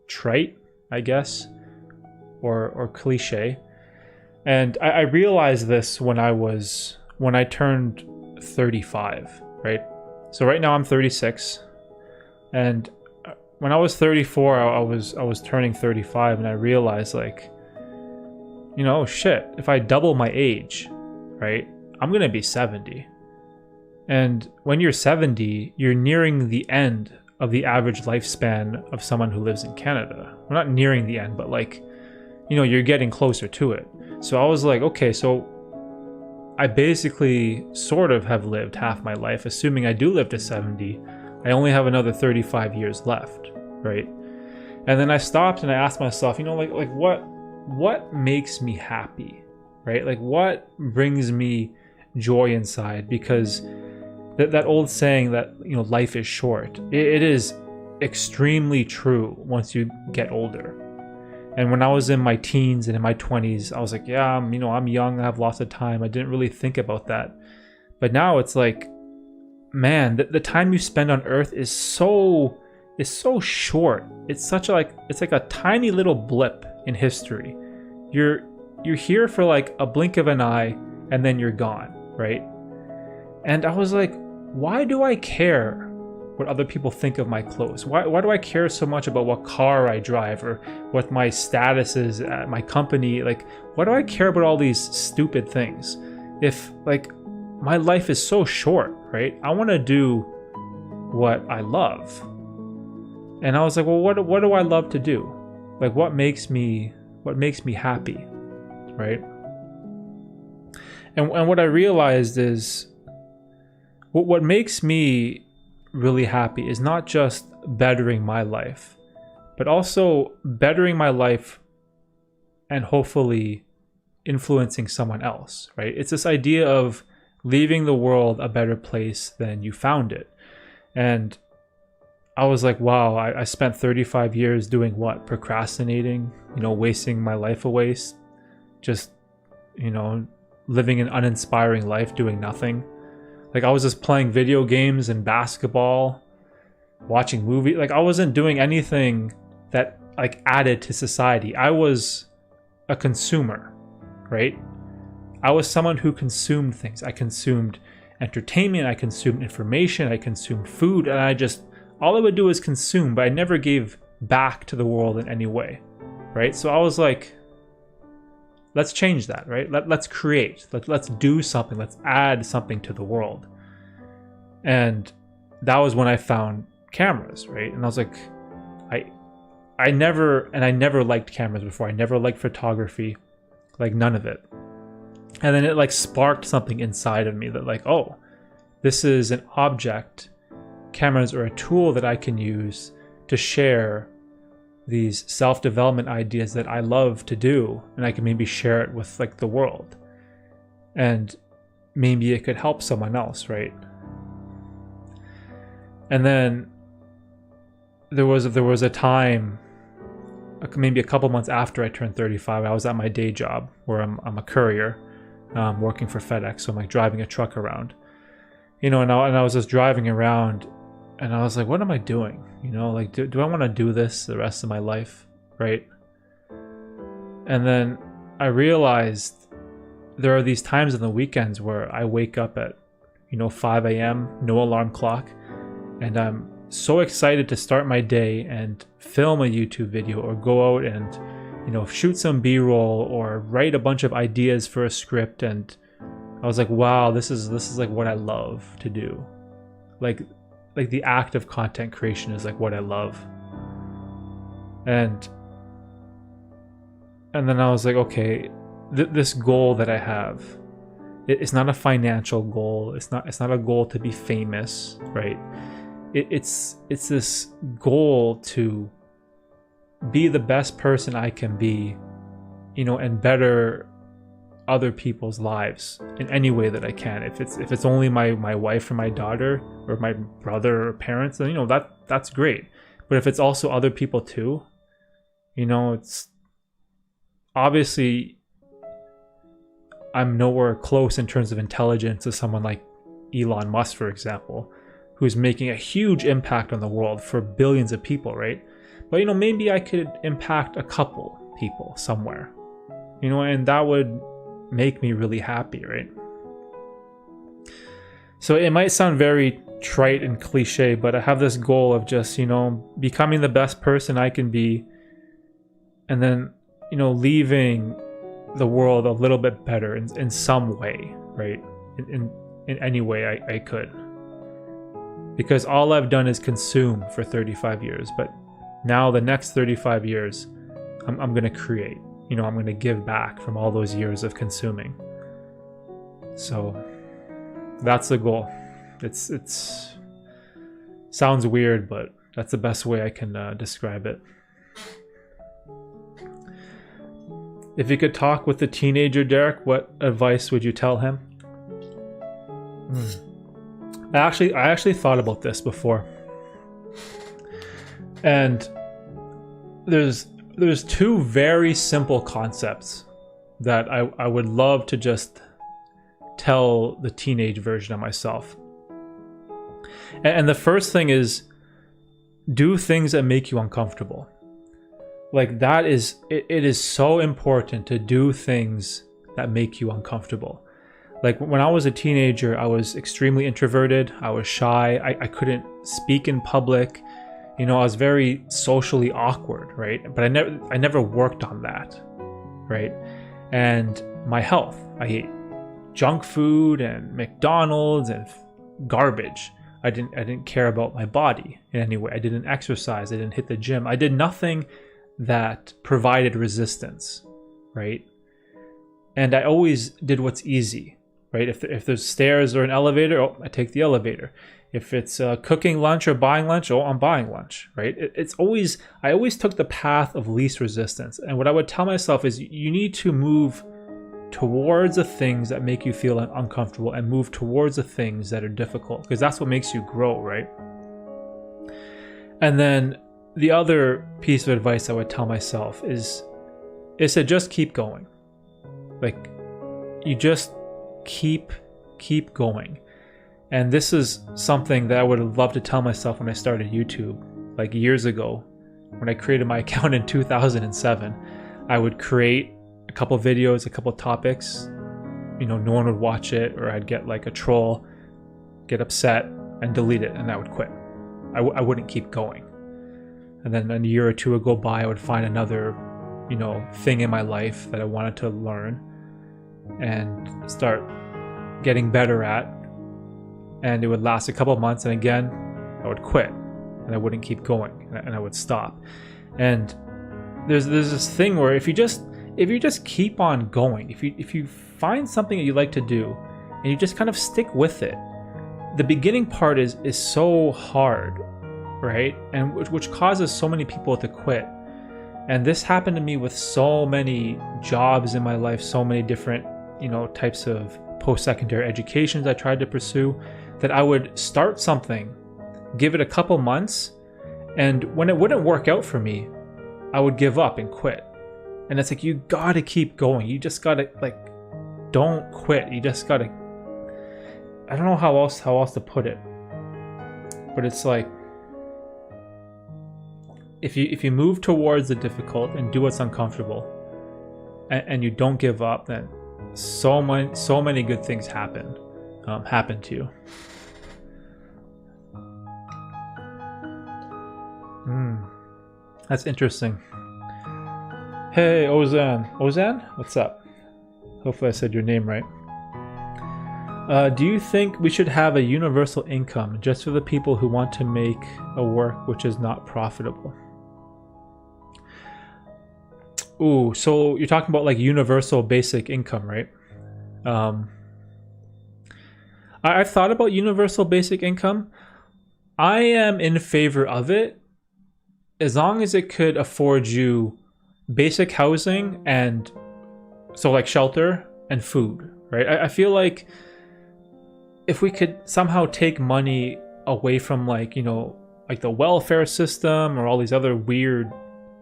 Speaker 1: trite, I guess, or cliche. And I realized this when I turned 35, right? So right now I'm 36, and when I was 34, I was turning 35, and I realized, like, you know, shit, if I double my age, right, I'm gonna be 70. And when you're 70, you're nearing the end of the average lifespan of someone who lives in Canada. We're not nearing the end, but, like, you know, you're getting closer to it. So I was like, okay, so I basically sort of have lived half my life. Assuming I do live to 70, I only have another 35 years left, right? And then I stopped and I asked myself, you know, like what makes me happy, right? Like, what brings me joy inside? Because that old saying that, you know, life is short, it is extremely true once you get older. And when I was in my teens and in my 20s, I was like, yeah, I'm young, I have lots of time. I didn't really think about that. But now it's like, man, the time you spend on Earth is so short. It's like a tiny little blip in history. You're here for like a blink of an eye, and then you're gone, right? And I was like, why do I care what other people think of my clothes? Why do I care so much about what car I drive or what my status is at my company? Like, why do I care about all these stupid things? If, like, my life is so short, right? I want to do what I love. And I was like, well, what do I love to do? Like, what makes me happy, right? And what I realized is what makes me really happy is not just bettering my life, but also bettering my life and hopefully influencing someone else, right? It's this idea of leaving the world a better place than you found it. And I was like, wow, I spent 35 years doing what? Procrastinating, you know, wasting my life away, just, you know, living an uninspiring life, doing nothing. Like, I was just playing video games and basketball, watching movies. Like, I wasn't doing anything that, like, added to society. I was a consumer, right? I was someone who consumed things. I consumed entertainment, I consumed information, I consumed food, and all I would do is consume, but I never gave back to the world in any way, right? So I was like, let's change that, right? Let's create. Let's do something. Let's add something to the world. And that was when I found cameras, right? And I was like, I never liked cameras before. I never liked photography, like, none of it. And then it, like, sparked something inside of me that, like, oh, this is an object. Cameras are a tool that I can use to share these self-development ideas that I love to do, and I can maybe share it with, like, the world, and maybe it could help someone else, right? And then there was a time, maybe a couple months after I turned 35, I was at my day job where I'm a courier, working for FedEx, so I'm, like, driving a truck around, you know, and I was just driving around. And I was like, what am I doing? You know, like, do I want to do this the rest of my life, right? And then I realized there are these times on the weekends where I wake up at, you know, 5 a.m., no alarm clock, and I'm so excited to start my day and film a YouTube video or go out and, you know, shoot some B-roll or write a bunch of ideas for a script. And I was like, wow, this is like what I love to do. Like the act of content creation is, like, what I love. And then I was like, okay, this goal that I have, it's not a financial goal. It's not a goal to be famous, right? It's this goal to be the best person I can be, you know, and better other people's lives in any way that I can. If it's only my wife or my daughter or my brother or parents, then that's great. But if it's also other people too, it's obviously I'm nowhere close in terms of intelligence to someone like Elon Musk, for example, who's making a huge impact on the world for billions of people, right? But maybe I could impact a couple people somewhere, and that would make me really happy, right? So it might sound very trite and cliche, but I have this goal of just, becoming the best person I can be, and then, leaving the world a little bit better in some way, right? In any way I could. Because all I've done is consume for 35 years, but now the next 35 years, I'm going to create. I'm going to give back from all those years of consuming. So that's the goal. It's sounds weird, but that's the best way I can describe it. If you could talk with the teenager Derek, what advice would you tell him? I actually thought about this before, and there's two very simple concepts that I would love to just tell the teenage version of myself. And the first thing is, do things that make you uncomfortable. Like that is, it is so important to do things that make you uncomfortable. Like when I was a teenager, I was extremely introverted. I was shy. I couldn't speak in public. I was very socially awkward, right? But I never worked on that, right? And my health, I ate junk food and McDonald's and garbage. I didn't care about my body in any way. I didn't exercise. I didn't hit the gym. I did nothing that provided resistance, right? And I always did what's easy, right? If there's stairs or an elevator, I take the elevator. If it's cooking lunch or buying lunch, I'm buying lunch, right? I always took the path of least resistance. And what I would tell myself is you need to move towards the things that make you feel uncomfortable and move towards the things that are difficult, because that's what makes you grow, right? And then the other piece of advice I would tell myself is to just keep going. Like, you just keep going. And this is something that I would have loved to tell myself when I started YouTube, like years ago. When I created my account in 2007, I would create a couple videos, a couple topics, no one would watch it, or I'd get like a troll, get upset and delete it, and I would quit. I wouldn't keep going. And then a year or two would go by, I would find another, thing in my life that I wanted to learn and start getting better at. And it would last a couple of months, and again, I would quit and I wouldn't keep going, and I would stop. And there's this thing where if you just keep on going, if you find something that you like to do and you just kind of stick with it, the beginning part is so hard, right? And which causes so many people to quit. And this happened to me with so many jobs in my life, so many different, types of post-secondary educations I tried to pursue, that I would start something, give it a couple months, and when it wouldn't work out for me, I would give up and quit. And it's like, you gotta keep going. You just gotta, don't quit. You just gotta, I don't know how else to put it, but it's like, if you move towards the difficult and do what's uncomfortable, and you don't give up, then so many good things happen to you. That's interesting. Hey, Ozan, what's up? Hopefully I said your name right. Do you think we should have a universal income just for the people who want to make a work which is not profitable? Ooh, so you're talking about like universal basic income, right? I've thought about universal basic income. I am in favor of it as long as it could afford you basic housing, and so like shelter and food, right? I feel like if we could somehow take money away from like, you know, like the welfare system or all these other weird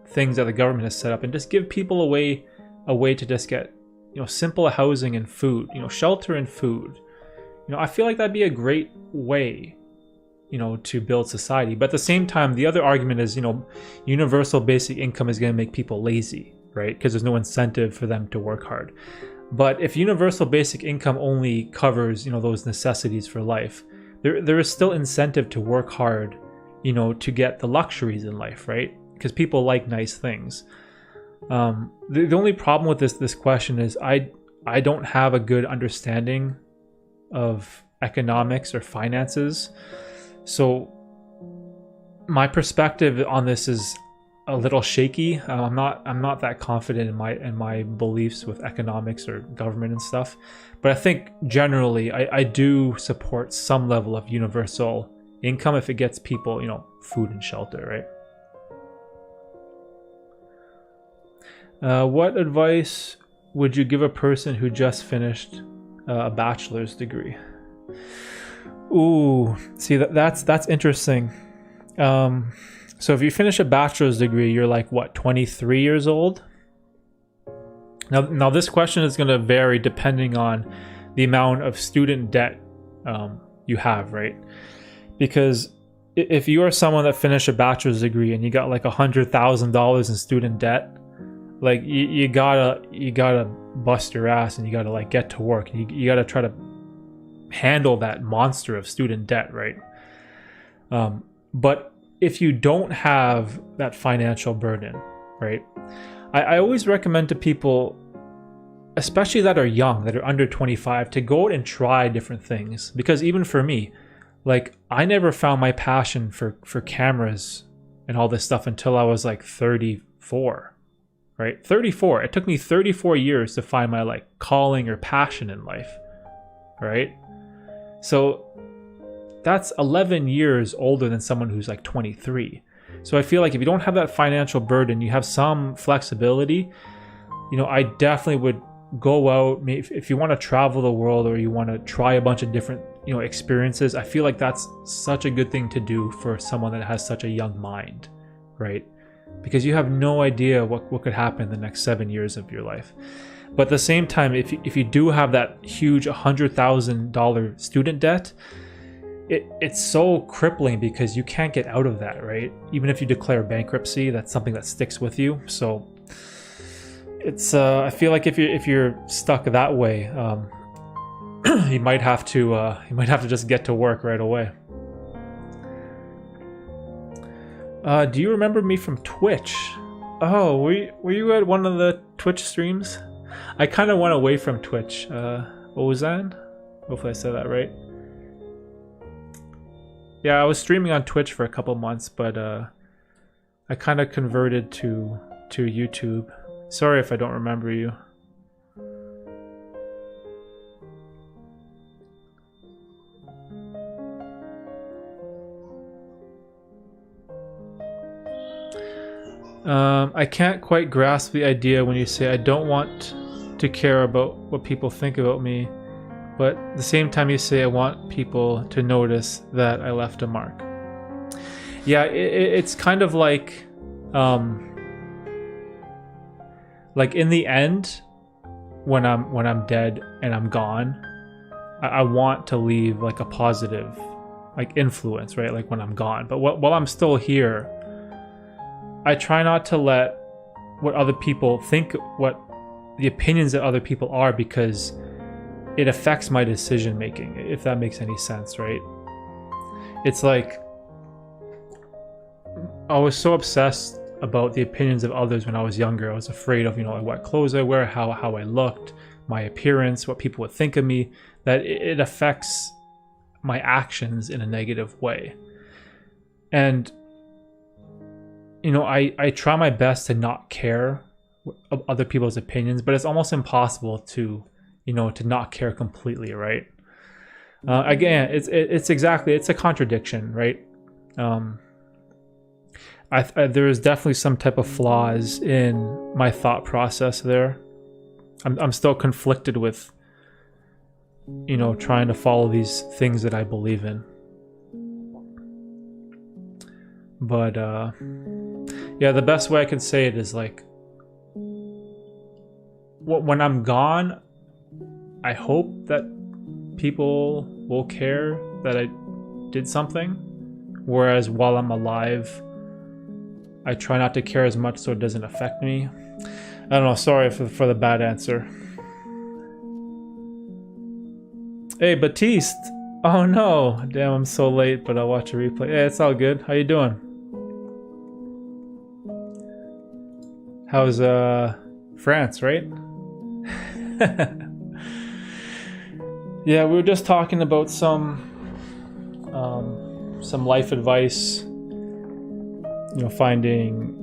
Speaker 1: things that the government has set up, and just give people a way to just get, you know, simple housing and food, you know, shelter and food. You know, I feel like that'd be a great way, you know, to build society. But at the same time, the other argument is, you know, universal basic income is going to make people lazy, right? Because there's no incentive for them to work hard. But if universal basic income only covers, you know, those necessities for life, there is still incentive to work hard, you know, to get the luxuries in life, right? Because people like nice things. The only problem with this question is I don't have a good understanding of economics or finances, so my perspective on this is a little shaky. I'm not that confident in my beliefs with economics or government and stuff, but I think generally I do support some level of universal income if it gets people, you know, food and shelter, right? What advice would you give a person who just finished a bachelor's degree? Ooh, see, that's interesting. So if you finish a bachelor's degree, you're like, what, 23 years old? Now this question is going to vary depending on the amount of student debt you have, right? Because if you are someone that finished a bachelor's degree and you got like $100,000 in student debt, like you gotta bust your ass and you gotta like get to work. You gotta try to handle that monster of student debt, right? But if you don't have that financial burden, right? I always recommend to people, especially that are young, that are under 25, to go out and try different things. Because even for me, like I never found my passion for cameras and all this stuff until I was like 34, right? 34. It took me 34 years to find my like calling or passion in life, right? So that's 11 years older than someone who's like 23. So I feel like if you don't have that financial burden, you have some flexibility, you know, I definitely would go out. If you want to travel the world or you want to try a bunch of different, you know, experiences, I feel like that's such a good thing to do for someone that has such a young mind, right? Because you have no idea what could happen in the next 7 years of your life. But at the same time, if you do have that huge $100,000 student debt, it's so crippling because you can't get out of that, right? Even if you declare bankruptcy, that's something that sticks with you. So it's I feel like if you're stuck that way, you might have to just get to work right away. Do you remember me from Twitch? Oh, were you at one of the Twitch streams? I kind of went away from Twitch. Ozan? Hopefully I said that right. Yeah, I was streaming on Twitch for a couple months, but I kind of converted to YouTube. Sorry if I don't remember you. I can't quite grasp the idea when you say I don't want to care about what people think about me, but at the same time you say I want people to notice that I left a mark. Yeah, it's kind of like in the end, when I'm dead and I'm gone, I want to leave like a positive like influence, right? Like when I'm gone. But while I'm still here, I try not to let what other people think, what the opinions that other people are, because it affects my decision making, if that makes any sense, right? It's like I was so obsessed about the opinions of others when I was younger. I was afraid of, you know, what clothes I wear, how I looked, my appearance, what people would think of me, that it affects my actions in a negative way. And you know, I try my best to not care of other people's opinions, but it's almost impossible to, you know, to not care completely, right? Again, it's a contradiction, right? There is definitely some type of flaws in my thought process there. I'm still conflicted with, you know, trying to follow these things that I believe in. But yeah, the best way I can say it is like, when I'm gone, I hope that people will care that I did something, whereas while I'm alive, I try not to care as much so it doesn't affect me. I don't know, sorry for the bad answer. Hey, Batiste! Oh no! Damn, I'm so late, but I'll watch a replay. Hey, it's all good. How you doing? How's France, right? Yeah, we were just talking about some life advice. You know, finding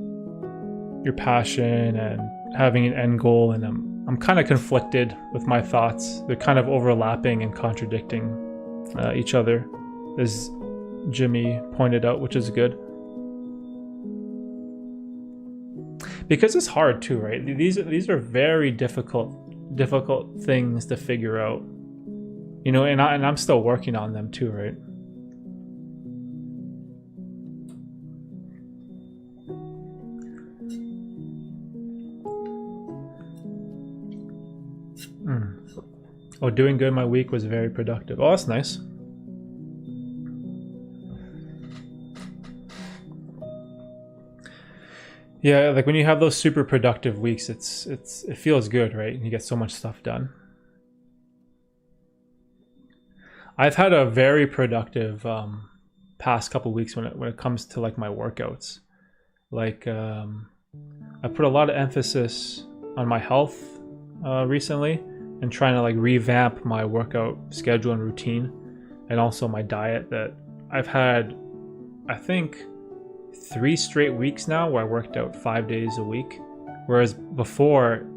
Speaker 1: your passion and having an end goal, and I'm kind of conflicted with my thoughts. They're kind of overlapping and contradicting each other, as Jimmy pointed out, which is good. Because it's hard too, right? These are very difficult things to figure out. You know, and I'm still working on them too, right? Oh, doing good. My week was very productive. Oh, that's nice. Yeah, like when you have those super productive weeks, it feels good, right? You get so much stuff done. I've had a very productive past couple weeks when it comes to like my workouts. Like I put a lot of emphasis on my health recently, and trying to like revamp my workout schedule and routine, and also my diet. That I've had, I think, 3 straight weeks now where I worked out 5 days a week, whereas before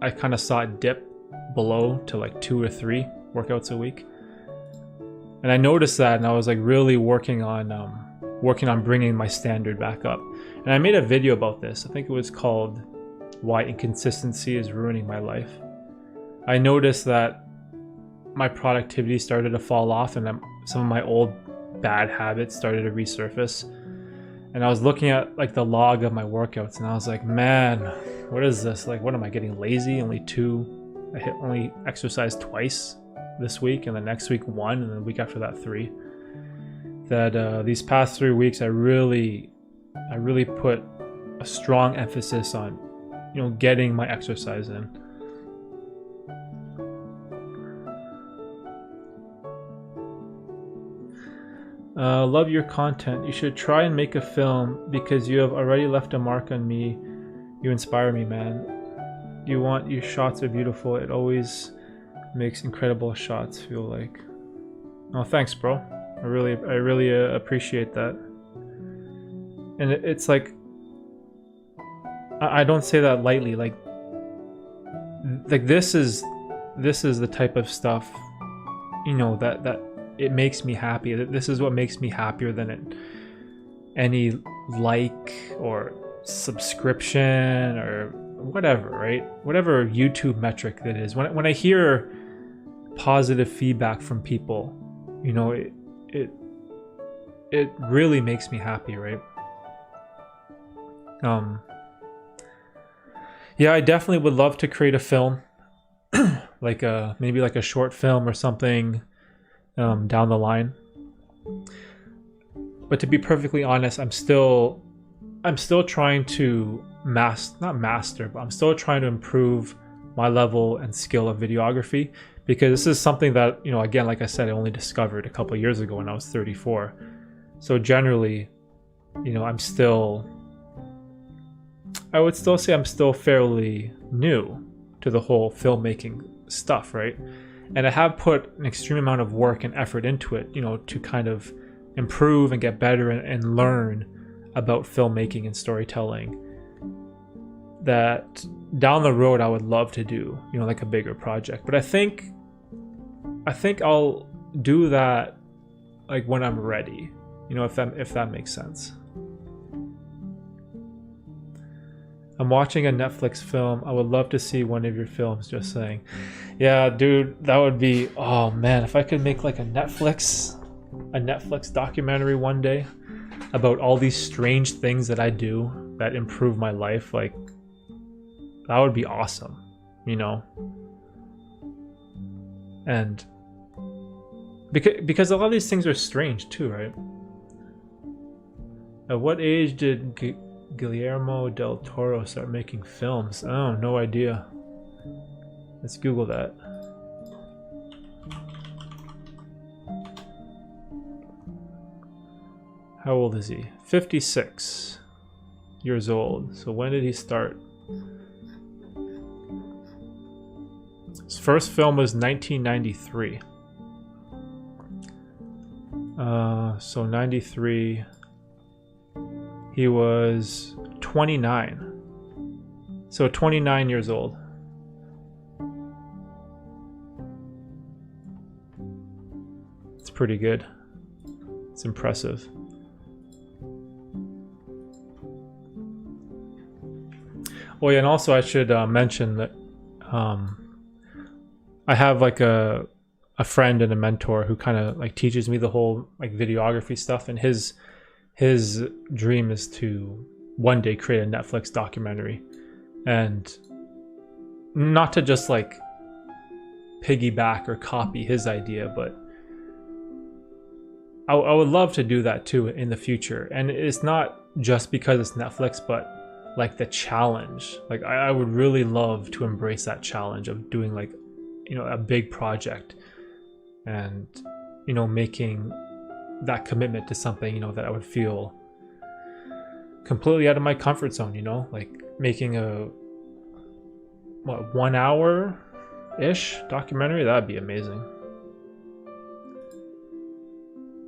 Speaker 1: I kind of saw it dip below to like 2 or 3 workouts a week. And I noticed that, and I was like really working on bringing my standard back up. And I made a video about this. I think it was called "Why Inconsistency is Ruining My Life." I noticed that my productivity started to fall off, and some of my old bad habits started to resurface. And I was looking at like the log of my workouts, and I was like, man, what is this? Like, what am I getting lazy? I only exercised twice this week, and the next week 1, and the week after that 3. That these past 3 weeks, I really put a strong emphasis on, you know, getting my exercise in. Love your content. You should try and make a film because you have already left a mark on me. You inspire me, man. Your shots are beautiful. It always makes incredible shots feel like. Oh, thanks, bro. I really appreciate that. And it's like, I don't say that lightly. Like this is the type of stuff, you know, that it makes me happy. This is what makes me happier than any like or subscription or whatever, right? Whatever YouTube metric that is. When I hear positive feedback from people, you know, it really makes me happy, right? Yeah, I definitely would love to create a film, like maybe like a short film or something down the line. But to be perfectly honest, I'm still trying to I'm still trying to improve my level and skill of videography, because this is something that, you know, again, like I said, I only discovered a couple of years ago when I was 34. So generally, you know, I would still say I'm still fairly new to the whole filmmaking stuff, right? And I have put an extreme amount of work and effort into it, you know, to kind of improve and get better and learn about filmmaking and storytelling, that down the road I would love to do, you know, like a bigger project. But I think I'll do that like when I'm ready, you know, if that makes sense. I'm watching a Netflix film. I would love to see one of your films, just saying. Yeah, dude, that would be, oh man, if I could make like a Netflix documentary one day about all these strange things that I do that improve my life, like that would be awesome, you know? And because a lot of these things are strange too, right? At what age did Guillermo del Toro start making films? Oh, no idea. Let's Google that. How old is he? 56 years old. So when did he start? His first film was 1993. So 93, he was 29. So 29 years old. It's pretty good. It's impressive. Oh yeah, and also I should mention that I have like a friend and a mentor who kind of like teaches me the whole like videography stuff, and his dream is to one day create a Netflix documentary, and not to just like piggyback or copy his idea, but I would love to do that too in the future. And it's not just because it's Netflix, but like the challenge. Like I would really love to embrace that challenge of doing like, you know, a big project, and, you know, making that commitment to something, you know, that I would feel completely out of my comfort zone, you know, like making a 1 hour ish documentary. That'd be amazing.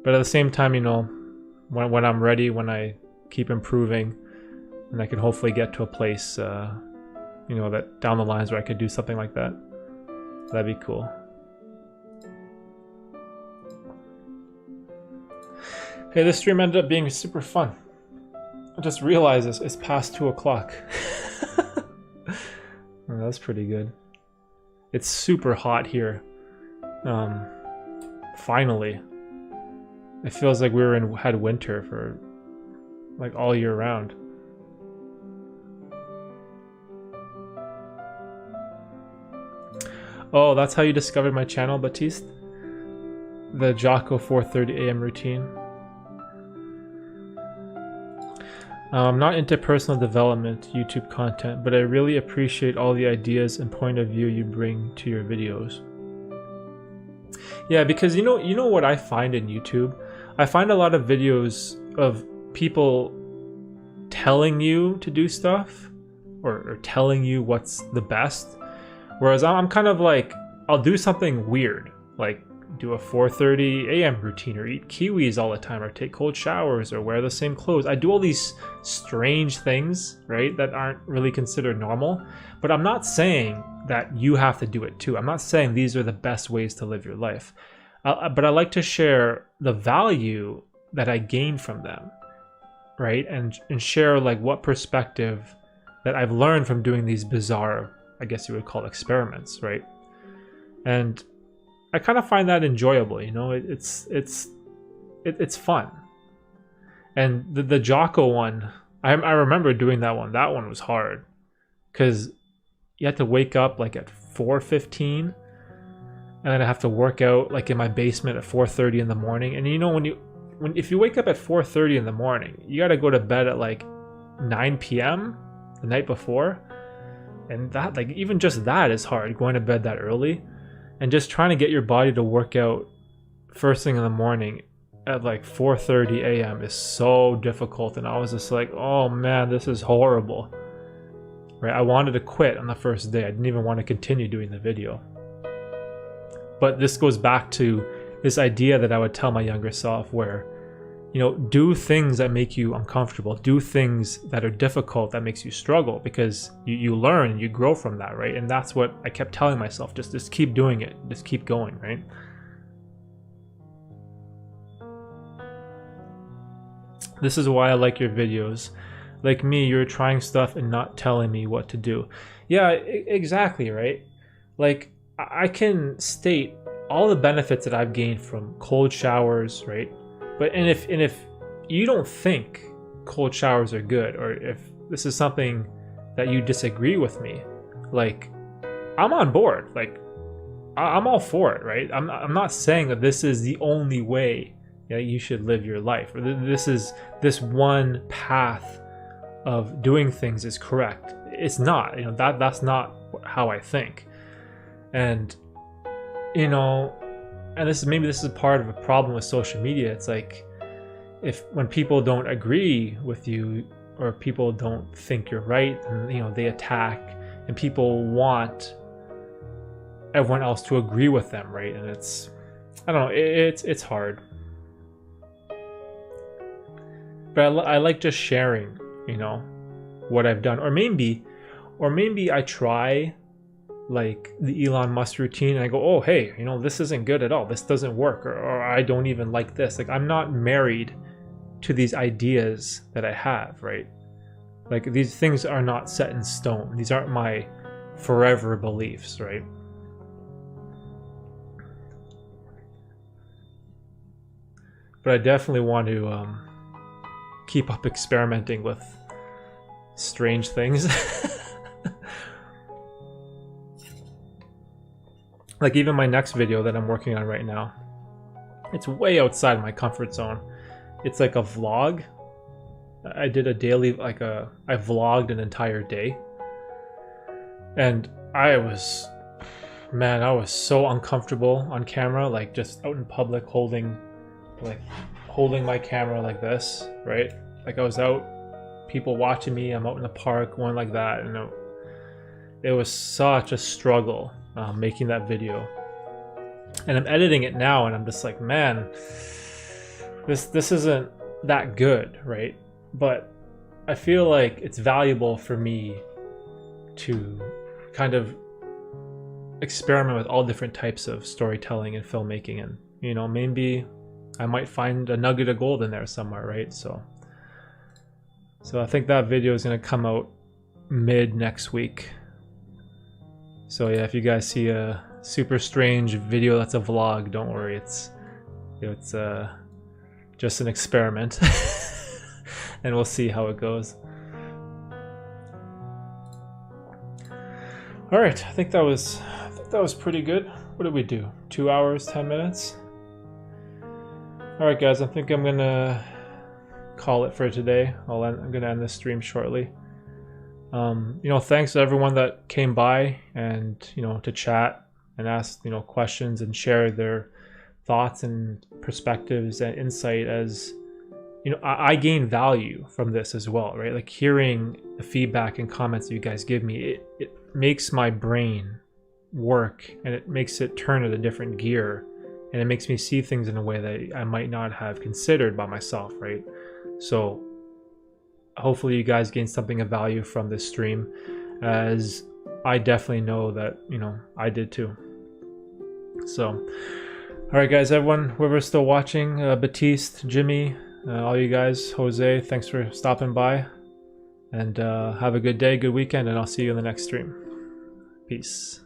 Speaker 1: But at the same time, you know, when I'm ready, when I keep improving, and I can hopefully get to a place, you know, that down the lines where I could do something like that, that'd be cool. Hey, this stream ended up being super fun. I just realized it's past 2 o'clock. Oh, that's pretty good. It's super hot here. Finally. It feels like we had winter for like all year round. Oh, that's how you discovered my channel, Baptiste? The Jocko 4:30 a.m. routine. I'm not into personal development YouTube content, but I really appreciate all the ideas and point of view you bring to your videos. Yeah, because you know what I find in YouTube? I find a lot of videos of people telling you to do stuff, or telling you what's the best. Whereas I'm kind of like, I'll do something weird, like do a 4:30 a.m. routine, or eat kiwis all the time, or take cold showers, or wear the same clothes. I do all these strange things, right, that aren't really considered normal. But I'm not saying that you have to do it too. I'm not saying these are the best ways to live your life. But I like to share the value that I gain from them, right? And share like what perspective that I've learned from doing these bizarre, I guess you would call, experiments, right? And I kind of find that enjoyable, you know. It's fun. And the Jocko one, I remember doing that one. That one was hard because you had to wake up like at 4:15, and then I have to work out like in my basement at 4:30 in the morning. And you know, if you wake up at 4:30 in the morning, you got to go to bed at like 9 p.m. the night before, and that, like, even just that is hard, going to bed that early. And just trying to get your body to work out first thing in the morning at like 4:30 a.m. is so difficult. And I was just like, oh man, this is horrible. Right? I wanted to quit on the first day. I didn't even want to continue doing the video. But this goes back to this idea that I would tell my younger self, where, you know, do things that make you uncomfortable. Do things that are difficult, that makes you struggle, because you learn and you grow from that, right? And that's what I kept telling myself. Just keep doing it. Just keep going, right? This is why I like your videos. Like me, you're trying stuff and not telling me what to do. Yeah, exactly, right? Like I can state all the benefits that I've gained from cold showers, right? But and if you don't think cold showers are good, or if this is something that you disagree with me, like I'm on board. Like I'm all for it, right? I'm not saying that this is the only way that you should live your life, or this one path of doing things is correct. It's not. That's not how I think. And and maybe this is part of a problem with social media. It's like when people don't agree with you, or people don't think you're right, and they attack, and people want everyone else to agree with them, right? And I don't know, it's hard. But I like just sharing, what I've done, or maybe I try like the Elon Musk routine, and I go, oh hey, this isn't good at all, this doesn't work, or I don't even like this. Like I'm not married to these ideas that I have, right? Like these things are not set in stone. These aren't my forever beliefs, right? But I definitely want to keep up experimenting with strange things. Like even my next video that I'm working on right now, it's way outside my comfort zone. It's like a vlog. I did a daily, I vlogged an entire day. And I was so uncomfortable on camera, like just out in public holding my camera like this, right? Like I was out, people watching me, I'm out in the park, going like that, and it was such a struggle making that video. And I'm editing it now, and I'm just like, man, this isn't that good, right? But I feel like it's valuable for me to kind of experiment with all different types of storytelling and filmmaking, and maybe I might find a nugget of gold in there somewhere, right? So I think that video is going to come out mid next week. So yeah, if you guys see a super strange video that's a vlog, don't worry, it's just an experiment. And we'll see how it goes. All right, I think that was pretty good. What did we do? 2 hours, 10 minutes? All right, guys, I think I'm gonna call it for today. I'm gonna end this stream shortly. Thanks to everyone that came by and to chat and ask questions and share their thoughts and perspectives and insight. As I gain value from this as well, right? Like hearing the feedback and comments that you guys give me, it makes my brain work, and it makes it turn at a different gear, and it makes me see things in a way that I might not have considered by myself, right? So hopefully you guys gain something of value from this stream, as I definitely know that I did too. So all right, guys, everyone, whoever's still watching, Batiste, Jimmy, all you guys, Jose, thanks for stopping by, and have a good day, good weekend, and I'll see you in the next stream. Peace.